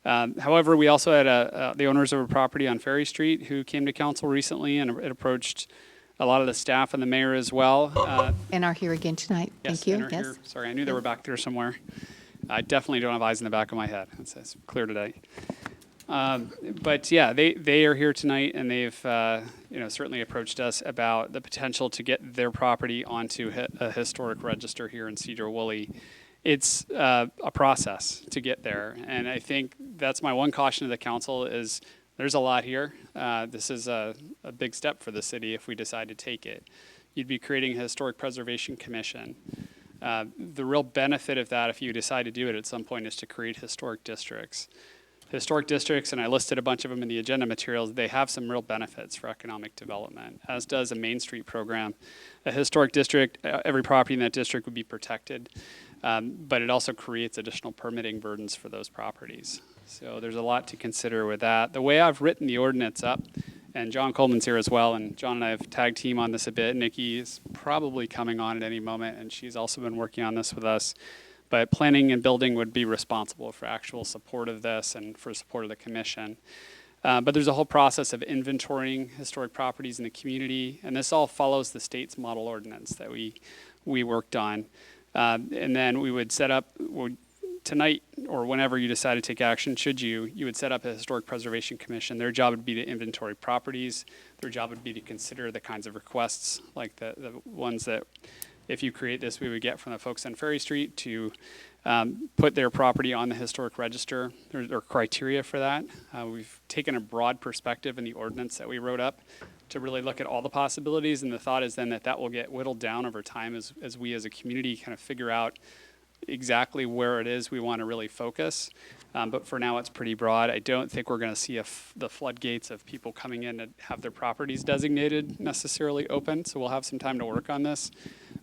However, we also had the owners of a property on Ferry Street who came to council recently, and it approached a lot of the staff and the mayor as well. And are here again tonight. Yes, Thank you. and are here. Sorry, I knew they were back there somewhere. I definitely don't have eyes in the back of my head. It's clear today. But yeah, they are here tonight, and they've certainly approached us about the potential to get their property onto a historic register here in Sedro-Woolley. It's a process to get there, and I think that's my one caution to the council is there's a lot here. This is a big step for the city if we decide to take it. You'd be creating a historic preservation commission. The real benefit of that, if you decide to do it at some point, is to create historic districts. Historic districts, and I listed a bunch of them in the agenda materials, they have some real benefits for economic development, as does a Main Street program. A historic district, every property in that district would be protected, but it also creates additional permitting burdens for those properties. So there's a lot to consider with that. The way I've written the ordinance up, and John Coleman's here as well, and John and I have tag team on this a bit. Nikki is probably coming on at any moment, and she's also been working on this with us. But planning and building would be responsible for actual support of this and for support of the commission. But there's a whole process of inventorying historic properties in the community, and this all follows the state's model ordinance that we worked on. And then we would set up, tonight or whenever you decide to take action, you would set up a historic preservation commission. Their job would be to inventory properties. Their job would be to consider the kinds of requests, like the ones that, if you create this, we would get from the folks on Ferry Street to put their property on the historic register. There are criteria for that. We've taken a broad perspective in the ordinance that we wrote up to really look at all the possibilities, and the thought is then that will get whittled down over time as we as a community kind of figure out exactly where it is we want to really focus. But for now, it's pretty broad. I don't think we're going to see the floodgates of people coming in to have their properties designated necessarily open, so we'll have some time to work on this.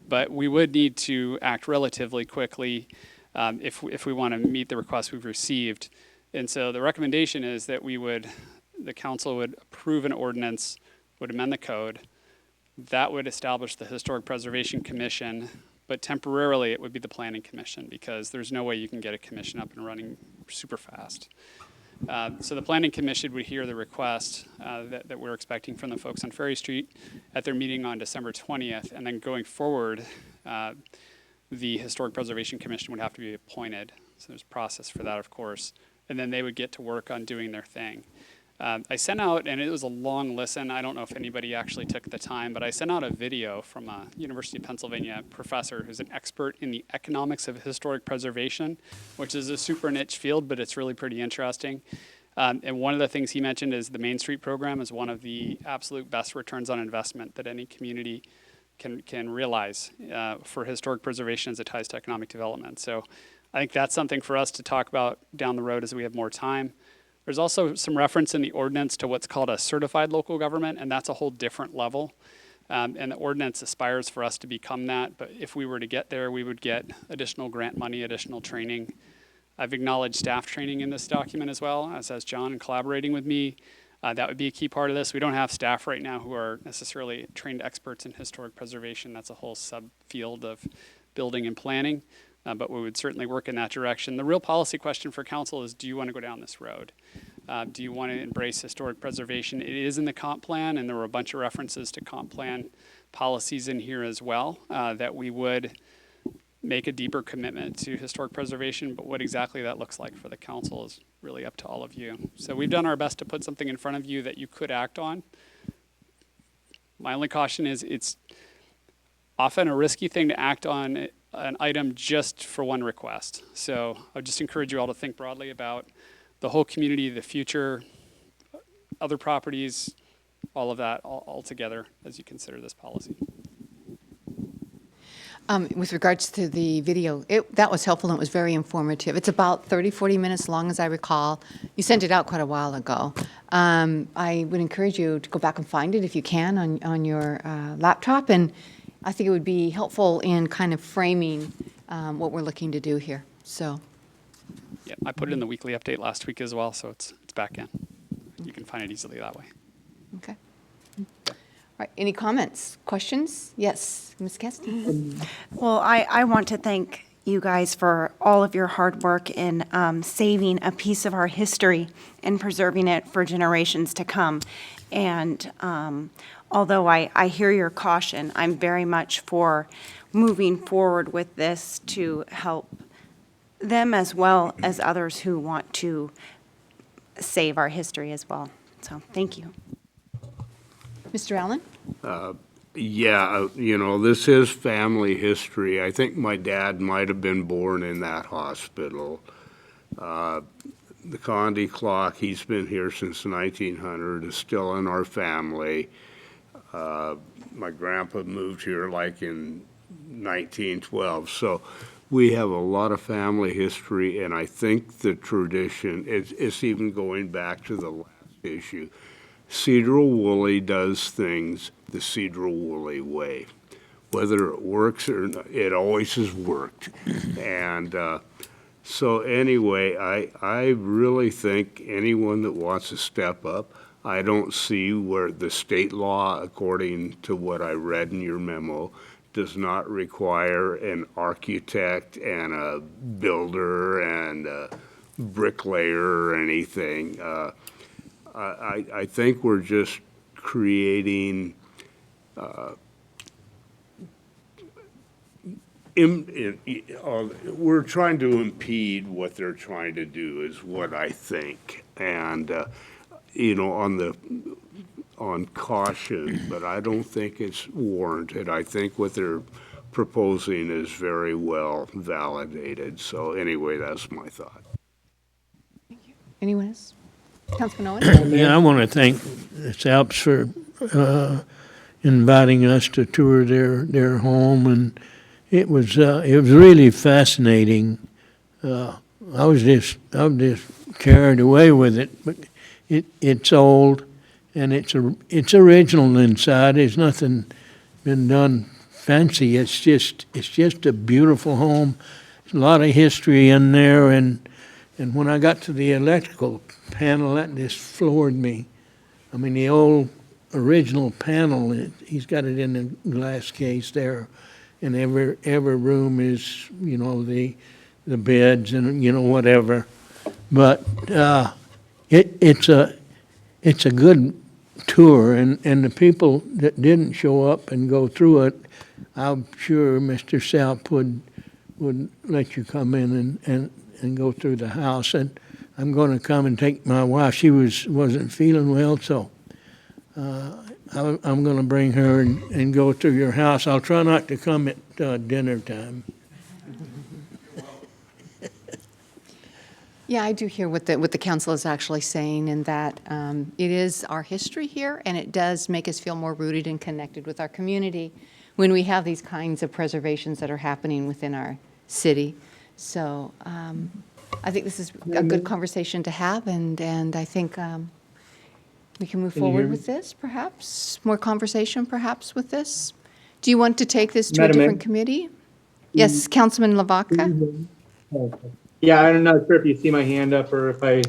But we would need to act relatively quickly if we want to meet the requests we've received. And so the recommendation is that the council would approve an ordinance, would amend the code. That would establish the Historic Preservation Commission, but temporarily it would be the Planning Commission because there's no way you can get a commission up and running super fast. So the Planning Commission would hear the request that we're expecting from the folks on Ferry Street at their meeting on December 20th, and then going forward, the Historic Preservation Commission would have to be appointed. So there's a process for that, of course, and then they would get to work on doing their thing. I sent out, and it was a long listen, I don't know if anybody actually took the time, but I sent out a video from a University of Pennsylvania professor who's an expert in the economics of historic preservation, which is a super niche field, but it's really pretty interesting. And one of the things he mentioned is the Main Street program is one of the absolute best returns on investment that any community can realize for historic preservation as it ties to economic development. So I think that's something for us to talk about down the road as we have more time. There's also some reference in the ordinance to what's called a certified local government, and that's a whole different level. And the ordinance aspires for us to become that, but if we were to get there, we would get additional grant money, additional training. I've acknowledged staff training in this document as well, as has John in collaborating with me. That would be a key part of this. We don't have staff right now who are necessarily trained experts in historic preservation. That's a whole subfield of building and planning. But we would certainly work in that direction. The real policy question for council is, do you want to go down this road? Do you want to embrace historic preservation? It is in the comp plan, and there were a bunch of references to comp plan policies in here as well, that we would make a deeper commitment to historic preservation, but what exactly that looks like for the council is really up to all of you. So we've done our best to put something in front of you that you could act on. My only caution is it's often a risky thing to act on an item just for one request. So I would just encourage you all to think broadly about the whole community, the future, other properties, all of that all together as you consider this policy. With regards to the video, that was helpful and it was very informative. It's about 30, 40 minutes long, as I recall. You sent it out quite a while ago. I would encourage you to go back and find it if you can on your laptop, and I think it would be helpful in kind of framing what we're looking to do here. So, Yeah, I put it in the weekly update last week as well, so it's back in. You can find it easily that way. okay. All right, any comments, questions? Yes, Ms. Cassidy? Well, I want to thank you guys for all of your hard work in saving a piece of our history and preserving it for generations to come. And although I hear your caution, I'm very much for moving forward with this to help them as well as others who want to save our history as well. So, thank you. Mr. Allen? Yeah, this is family history. I think my dad might have been born in that hospital. The Condi clock, he's been here since 1900, is still in our family. My grandpa moved here like in 1912. So we have a lot of family history, and I think the tradition, it's even going back to the last issue. Sedro-Woolley does things the Sedro-Woolley way. Whether it works or not, it always has worked. And so anyway, I really think anyone that wants to step up, I don't see where the state law, according to what I read in your memo, does not require an architect and a builder and a bricklayer or anything. I think we're just creating we're trying to impede what they're trying to do is what I think. And, on caution, but I don't think it's warranted. I think what they're proposing is very well validated. So anyway, that's my thought. Anyone else? Councilman Owen? Yeah, I want to thank the Salps for inviting us to tour their home, and it was really fascinating. I was just carried away with it, but it's old and it's original inside. There's nothing been done fancy. It's just a beautiful home. There's a lot of history in there, and when I got to the electrical panel, that just floored me. I mean, the old original panel, he's got it in a glass case there, and every room is, the beds and, whatever. But it's a good tour, and the people that didn't show up and go through it, I'm sure Mr. Salp would let you come in and go through the house. And I'm going to come and take my wife. She wasn't feeling well, so I'm going to bring her and go through your house. I'll try not to come at dinner time. Yeah, I do hear what the council is actually saying, and that it is our history here, and it does make us feel more rooted and connected with our community when we have these kinds of preservations that are happening within our city. So I think this is a good conversation to have, and I think we can move forward with this, perhaps? More conversation, perhaps, with this? Do you want to take this to a different committee? Yes, Councilman Lavaca? Yeah, I'm not sure if you see my hand up or if I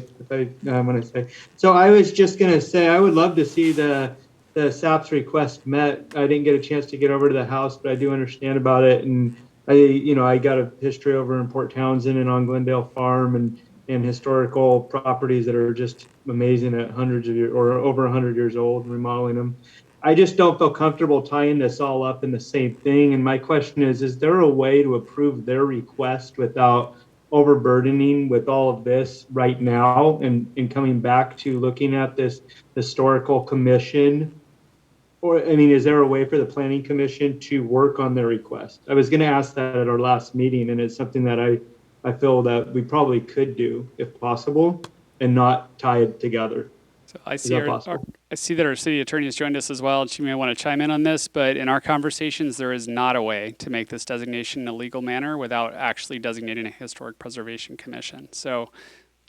want to say. So I was just going to say, I would love to see the SAP's request met. I didn't get a chance to get over to the house, but I do understand about it. And I got a history over in Port Townsend and on Glendale Farm and historical properties that are just amazing at hundreds of years or over 100 years old and remodeling them. I just don't feel comfortable tying this all up in the same thing. And my question is there a way to approve their request without overburdening with all of this right now and coming back to looking at this historical commission? Or, is there a way for the planning commission to work on their request? I was going to ask that at our last meeting, and it's something that I feel that we probably could do if possible and not tie it together. So I Is see that possible? I see that our city attorney has joined us as well, and she may want to chime in on this, but in our conversations, there is not a way to make this designation in a legal manner without actually designating a historic preservation commission. So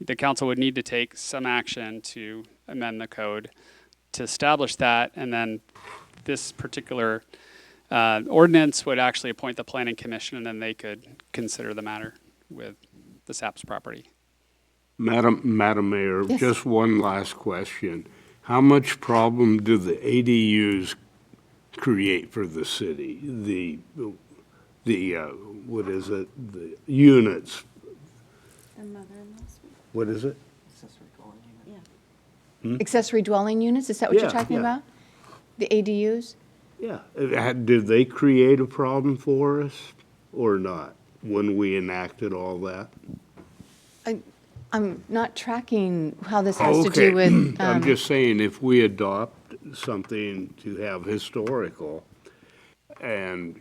the council would need to take some action to amend the code to establish that, and then this particular ordinance would actually appoint the planning commission, and then they could consider the matter with the SAP's property. Madam Mayor, Yes. just one last question. How much problem do the ADUs create for the city? What is it, the units? What is it? Accessory dwelling units, is that what you're Yeah, talking yeah. about? The ADUs? Yeah. Did they create a problem for us or not when we enacted all that? I'm not tracking how this has to Okay. do with. I'm just saying, if we adopt something to have historical, and,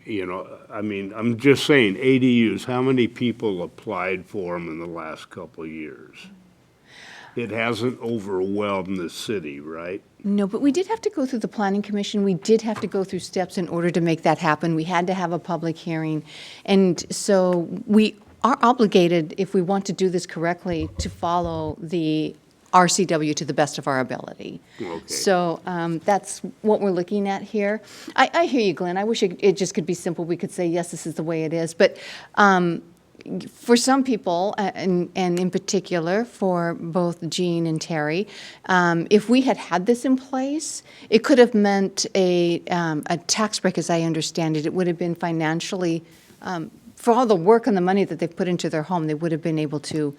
I mean, I'm just saying, ADUs, how many people applied for them in the last couple of years? It hasn't overwhelmed the city, right? No, but we did have to go through the planning commission. We did have to go through steps in order to make that happen. We had to have a public hearing. And so we are obligated, if we want to do this correctly, to follow the RCW to the best of our ability. Okay. So that's what we're looking at here. I hear you, Glenn. I wish it just could be simple. We could say, yes, this is the way it is. But for some people, and in particular for both Jean and Terry, if we had had this in place, it could have meant a tax break, as I understand it. It would have been financially, for all the work and the money that they've put into their home, they would have been able to.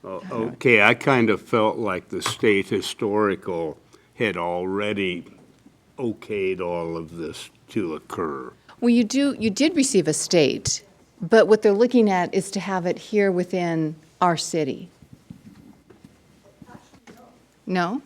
Okay, I kind of felt like the state historical had already okayed all of this to occur. Well, you did receive a state, but what they're looking at is to have it here within our city. No?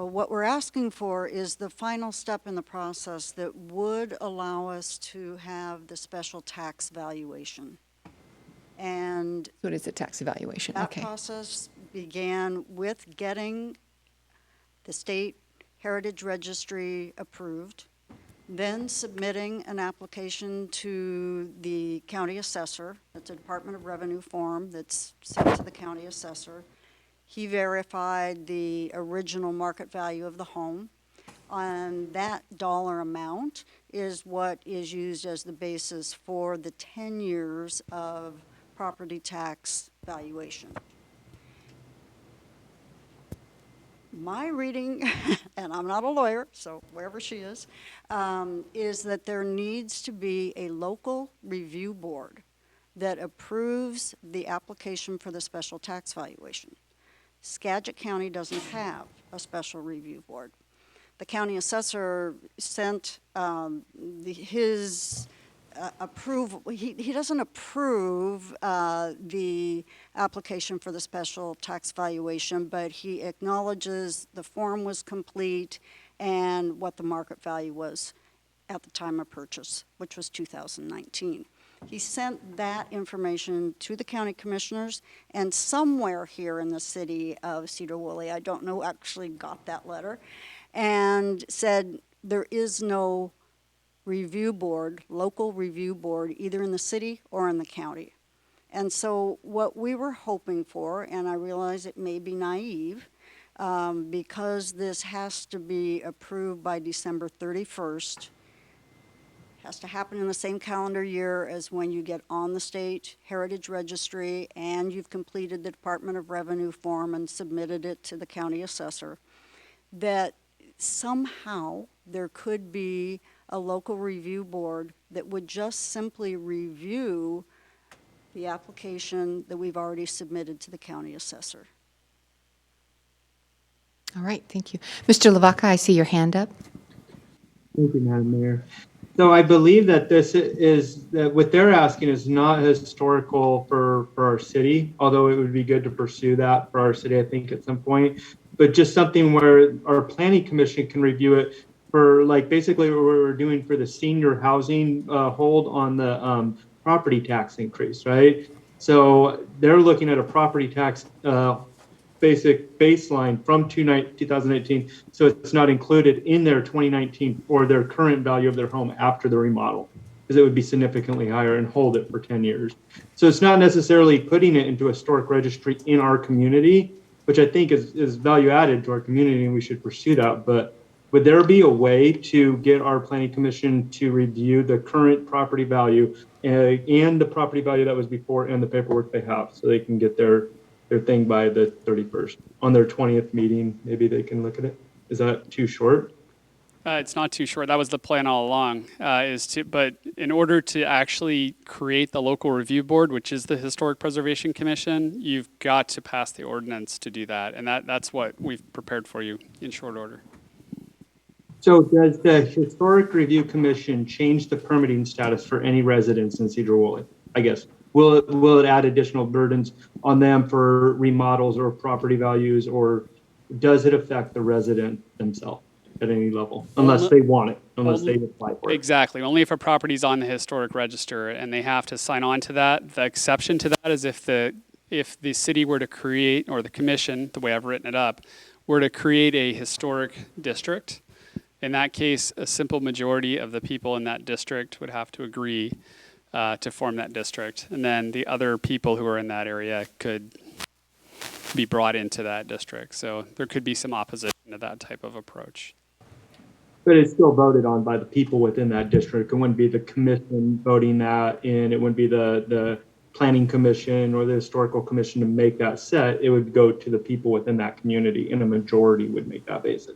What we're asking for is the final step in the process that would allow us to have the special tax valuation. And What is a tax evaluation? that Okay. process began with getting the state heritage registry approved, then submitting an application to the county assessor. That's a Department of Revenue form that's sent to the county assessor. He verified the original market value of the home. And that dollar amount is what is used as the basis for the 10 years of property tax valuation. My reading, and I'm not a lawyer, so wherever she is that there needs to be a local review board that approves the application for the special tax valuation. Skagit County doesn't have a special review board. The county assessor sent his approval. He doesn't approve the application for the special tax valuation, but he acknowledges the form was complete and what the market value was at the time of purchase, which was 2019. He sent that information to the county commissioners, and somewhere here in the city of Sedro-Woolley, I don't know, actually got that letter, and said there is no review board, local review board, either in the city or in the county. And so what we were hoping for, and I realize it may be naive, because this has to be approved by December 31st, has to happen in the same calendar year as when you get on the state heritage registry and you've completed the Department of Revenue form and submitted it to the county assessor, that somehow there could be a local review board that would just simply review the application that we've already submitted to the county assessor. All right, thank you. Mr. Lavaca, I see your hand up. Thank you, Madam Mayor. So I believe that this is, that what they're asking is not historical for our city, although it would be good to pursue that for our city, I think, at some point, but just something where our planning commission can review it. for like basically what we're doing for the senior housing hold on the property tax increase, right? So they're looking at a property tax basic baseline from 2018. So it's not included in their 2019 or their current value of their home after the remodel, because it would be significantly higher and hold it for 10 years. So it's not necessarily putting it into a historic registry in our community, which I think is value added to our community, and we should pursue that. But would there be a way to get our planning commission to review the current property value and the property value that was before and the paperwork they have, so they can get their thing by the 31st on their 20th meeting? Maybe they can look at it. Is that too short? It's not too short. That was the plan all along, but in order to actually create the local review board, which is the Historic Preservation Commission, you've got to pass the ordinance to do that. And that's what we've prepared for you in short order. So does the Historic Review Commission change the permitting status for any residents in Sedro-Woolley? I guess. Will it add additional burdens on them for remodels or property values, or does it affect the resident themselves at any level, unless they want it, unless they apply for it? Exactly. Only if a property's on the historic register and they have to sign on to that. The exception to that is if the city were to create, or the commission, the way I've written it up, were to create a historic district. In that case, a simple majority of the people in that district would have to agree to form that district. And then the other people who are in that area could be brought into that district. So there could be some opposition to that type of approach. But it's still voted on by the people within that district. It wouldn't be the commission voting that in. It wouldn't be the planning commission or the historical commission to make that set. It would go to the people within that community, and a majority would make that basic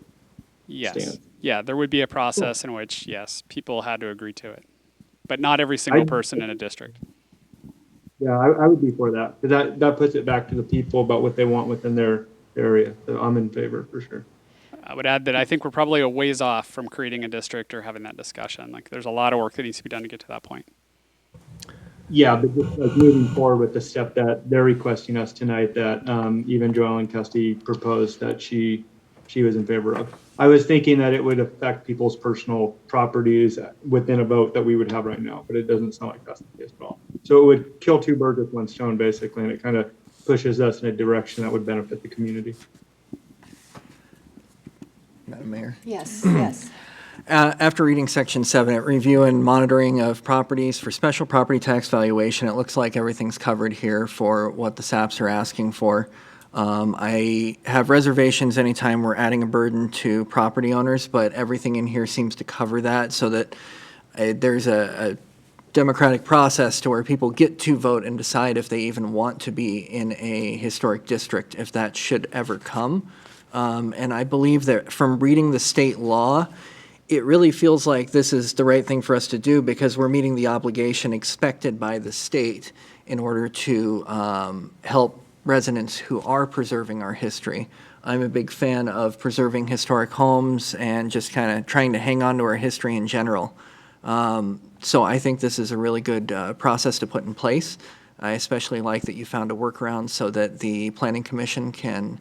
stance. Yeah, there would be a process in which, yes, people had to agree to it. But not every single person in a district. Yeah, I would be for that, because that puts it back to the people about what they want within their area. So I'm in favor for sure. I would add that I think we're probably a ways off from creating a district or having that discussion. Like, there's a lot of work that needs to be done to get to that point. Yeah, but just like moving forward with the step that they're requesting us tonight, that even Joellen Custy proposed that she was in favor of. I was thinking that it would affect people's personal properties within a vote that we would have right now, but it doesn't sound like that's the case at all. So it would kill two birds with one stone, basically, and it kind of pushes us in a direction that would benefit the community. Madam Mayor. Yes, yes. After reading Section 7, at review and monitoring of properties for special property tax valuation, it looks like everything's covered here for what the SAPs are asking for. I have reservations anytime we're adding a burden to property owners, but everything in here seems to cover that, so that there's a democratic process to where people get to vote and decide if they even want to be in a historic district, if that should ever come. And I believe that from reading the state law, it really feels like this is the right thing for us to do, because we're meeting the obligation expected by the state in order to help residents who are preserving our history. I'm a big fan of preserving historic homes and just kind of trying to hang on to our history in general. So I think this is a really good process to put in place. I especially like that you found a workaround so that the Planning Commission can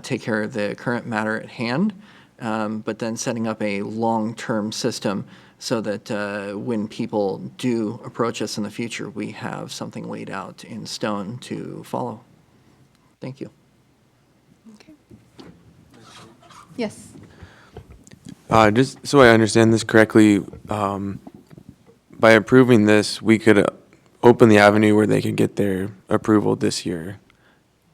take care of the current matter at hand, but then setting up a long-term system so that when people do approach us in the future, we have something laid out in stone to follow. Thank you. Okay. Yes. Just so I understand this correctly, by approving this, we could open the avenue where they could get their approval this year.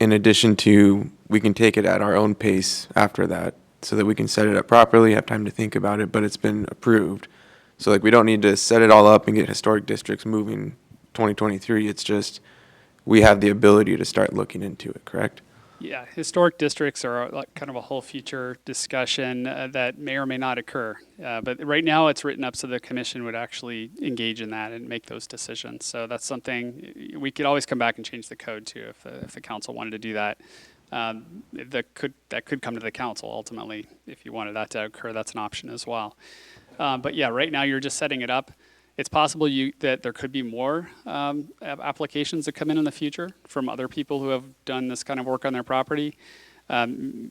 In addition to, we can take it at our own pace after that, so that we can set it up properly, have time to think about it, but it's been approved. So like, we don't need to set it all up and get historic districts moving 2023. It's just, we have the ability to start looking into it, correct? Yeah, historic districts are like kind of a whole future discussion that may or may not occur. But right now it's written up so the commission would actually engage in that and make those decisions. So that's something, we could always come back and change the code too if the council wanted to do that. That could come to the council ultimately. If you wanted that to occur, that's an option as well. But yeah, right now you're just setting it up. It's possible that there could be more applications that come in the future from other people who have done this kind of work on their property.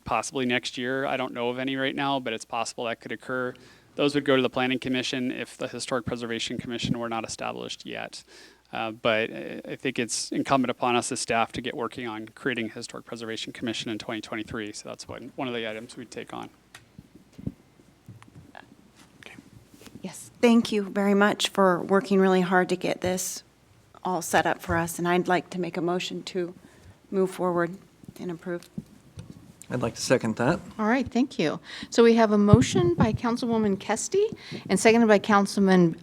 possibly next year. I don't know of any right now, but it's possible that could occur. Those would go to the Planning Commission if the Historic Preservation Commission were not established yet. But I think it's incumbent upon us as staff to get working on creating a Historic Preservation Commission in 2023. So that's one of the items we'd take on. Yes, thank you very much for working really hard to get this all set up for us, and I'd like to make a motion to move forward and approve. I'd like to second that. All right, thank you. So we have a motion by Councilwoman Kesty and seconded by Councilman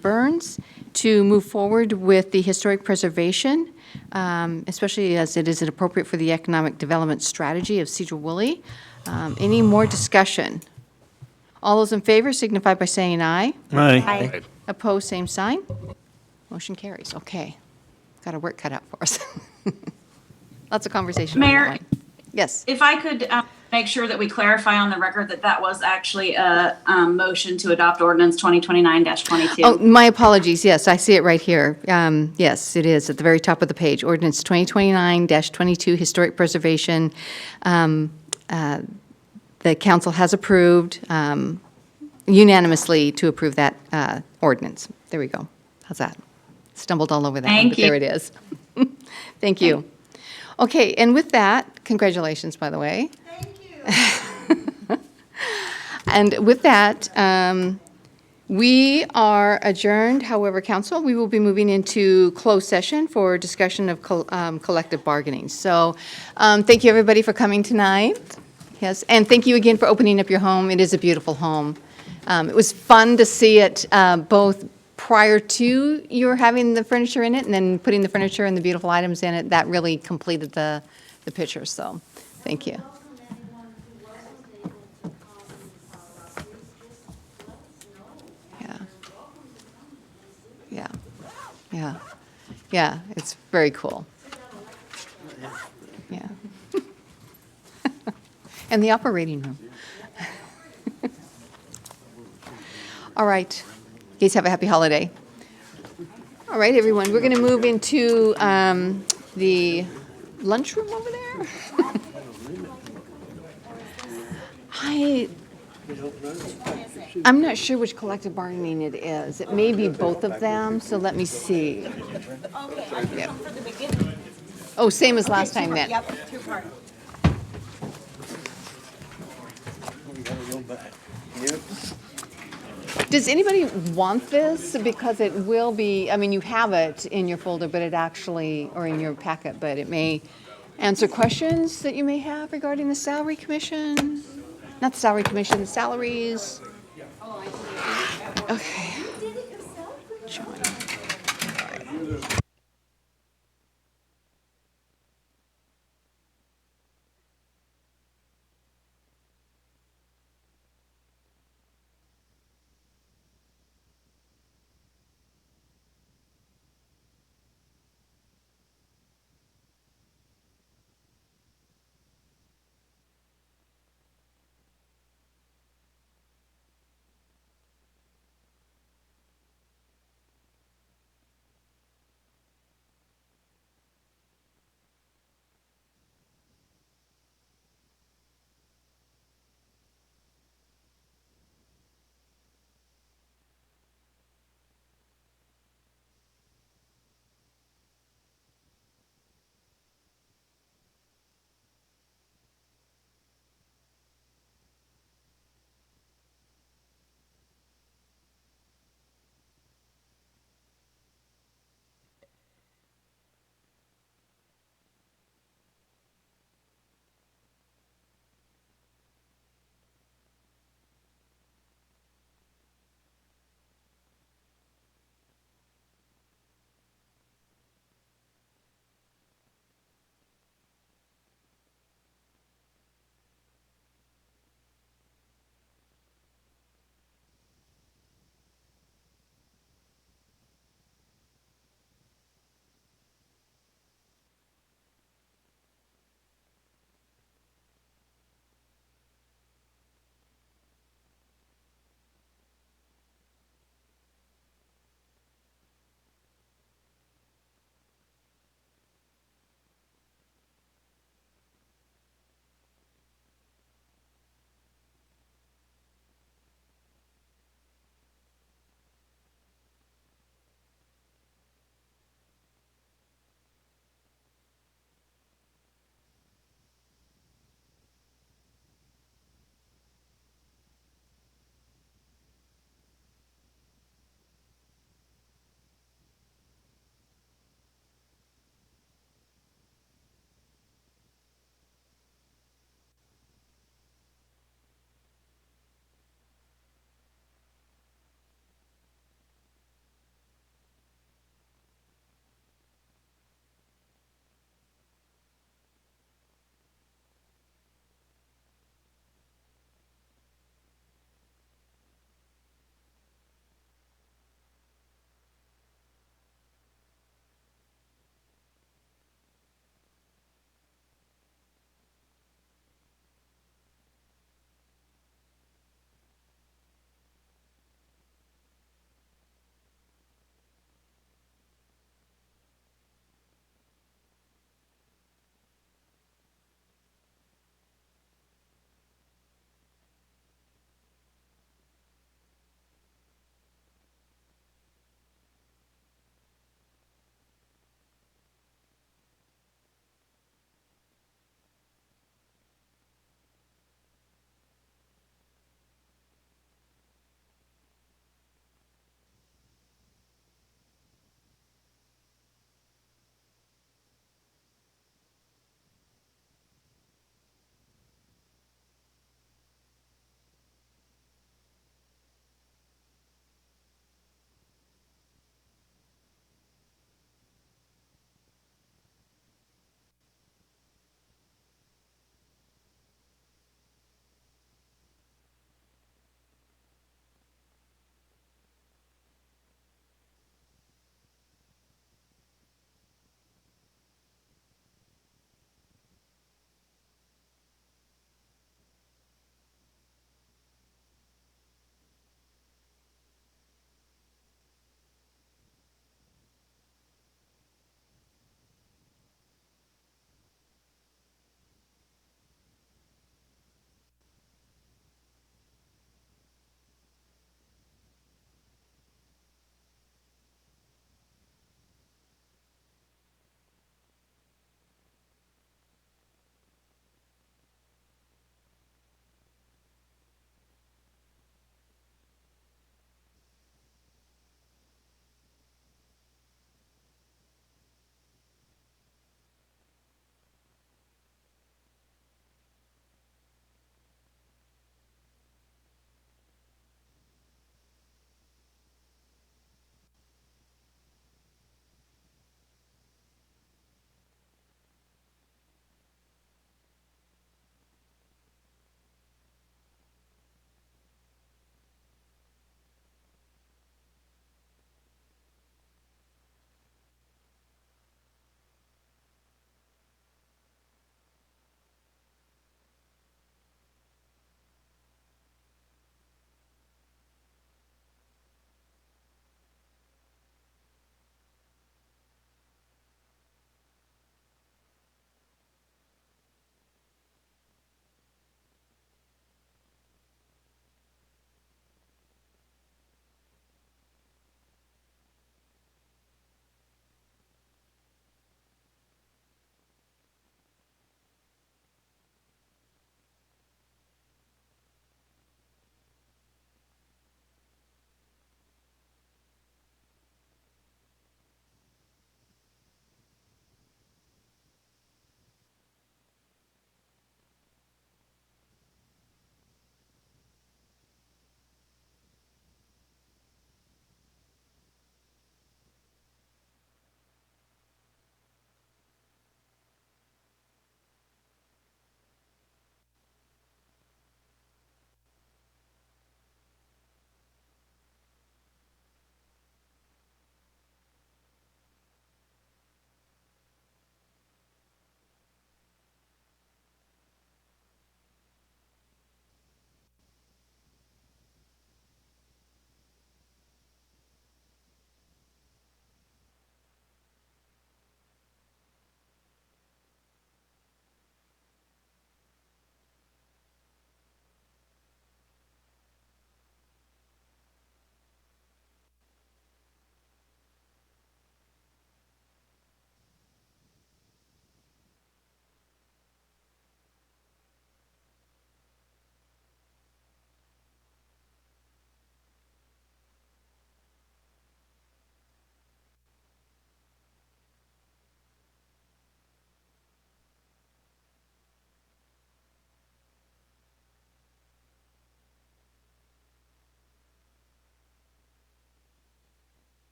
Burns to move forward with the historic preservation, especially as it is appropriate for the economic development strategy of Sedro-Woolley. Any more discussion? All those in favor signify by saying aye. Aye. Opposed, same sign. Motion carries. Okay. Got our work cut out for us. Lots of conversation on that Mayor, one. Yes. if I could make sure that we clarify on the record that that was actually a motion to adopt ordinance 2029-22. Oh, my apologies. Yes, I see it right here. Yes, it is at the very top of the page. Ordinance 2029-22, historic preservation. The council has approved unanimously to approve that ordinance. There we go. How's that? Stumbled all over that one, Thank but you. there it is. Thank you. Okay, and with that, congratulations, by the way. Thank you. And with that, we are adjourned. However, council, we will be moving into closed session for discussion of collective bargaining. So thank you, everybody, for coming tonight. Yes, and thank you again for opening up your home. It is a beautiful home. It was fun to see it both prior to your having the furniture in it and then putting the furniture and the beautiful items in it. That really completed the picture, so thank you. Yeah. Yeah. Yeah. Yeah, it's very cool. Yeah. And the operating room. All right. You guys have a happy holiday. All right, everyone, we're going to move into the lunchroom over there. I'm not sure which collective bargaining it is. It may be both of them, so let me see. Yeah. Oh, same as last time then. Yep, two-part. Does anybody want this? Because it will be, I mean, you have it in your folder, but it actually, or in your packet, but it may answer questions that you may have regarding the salary commission. Not the salary commission, the salaries. Okay. Join. All right.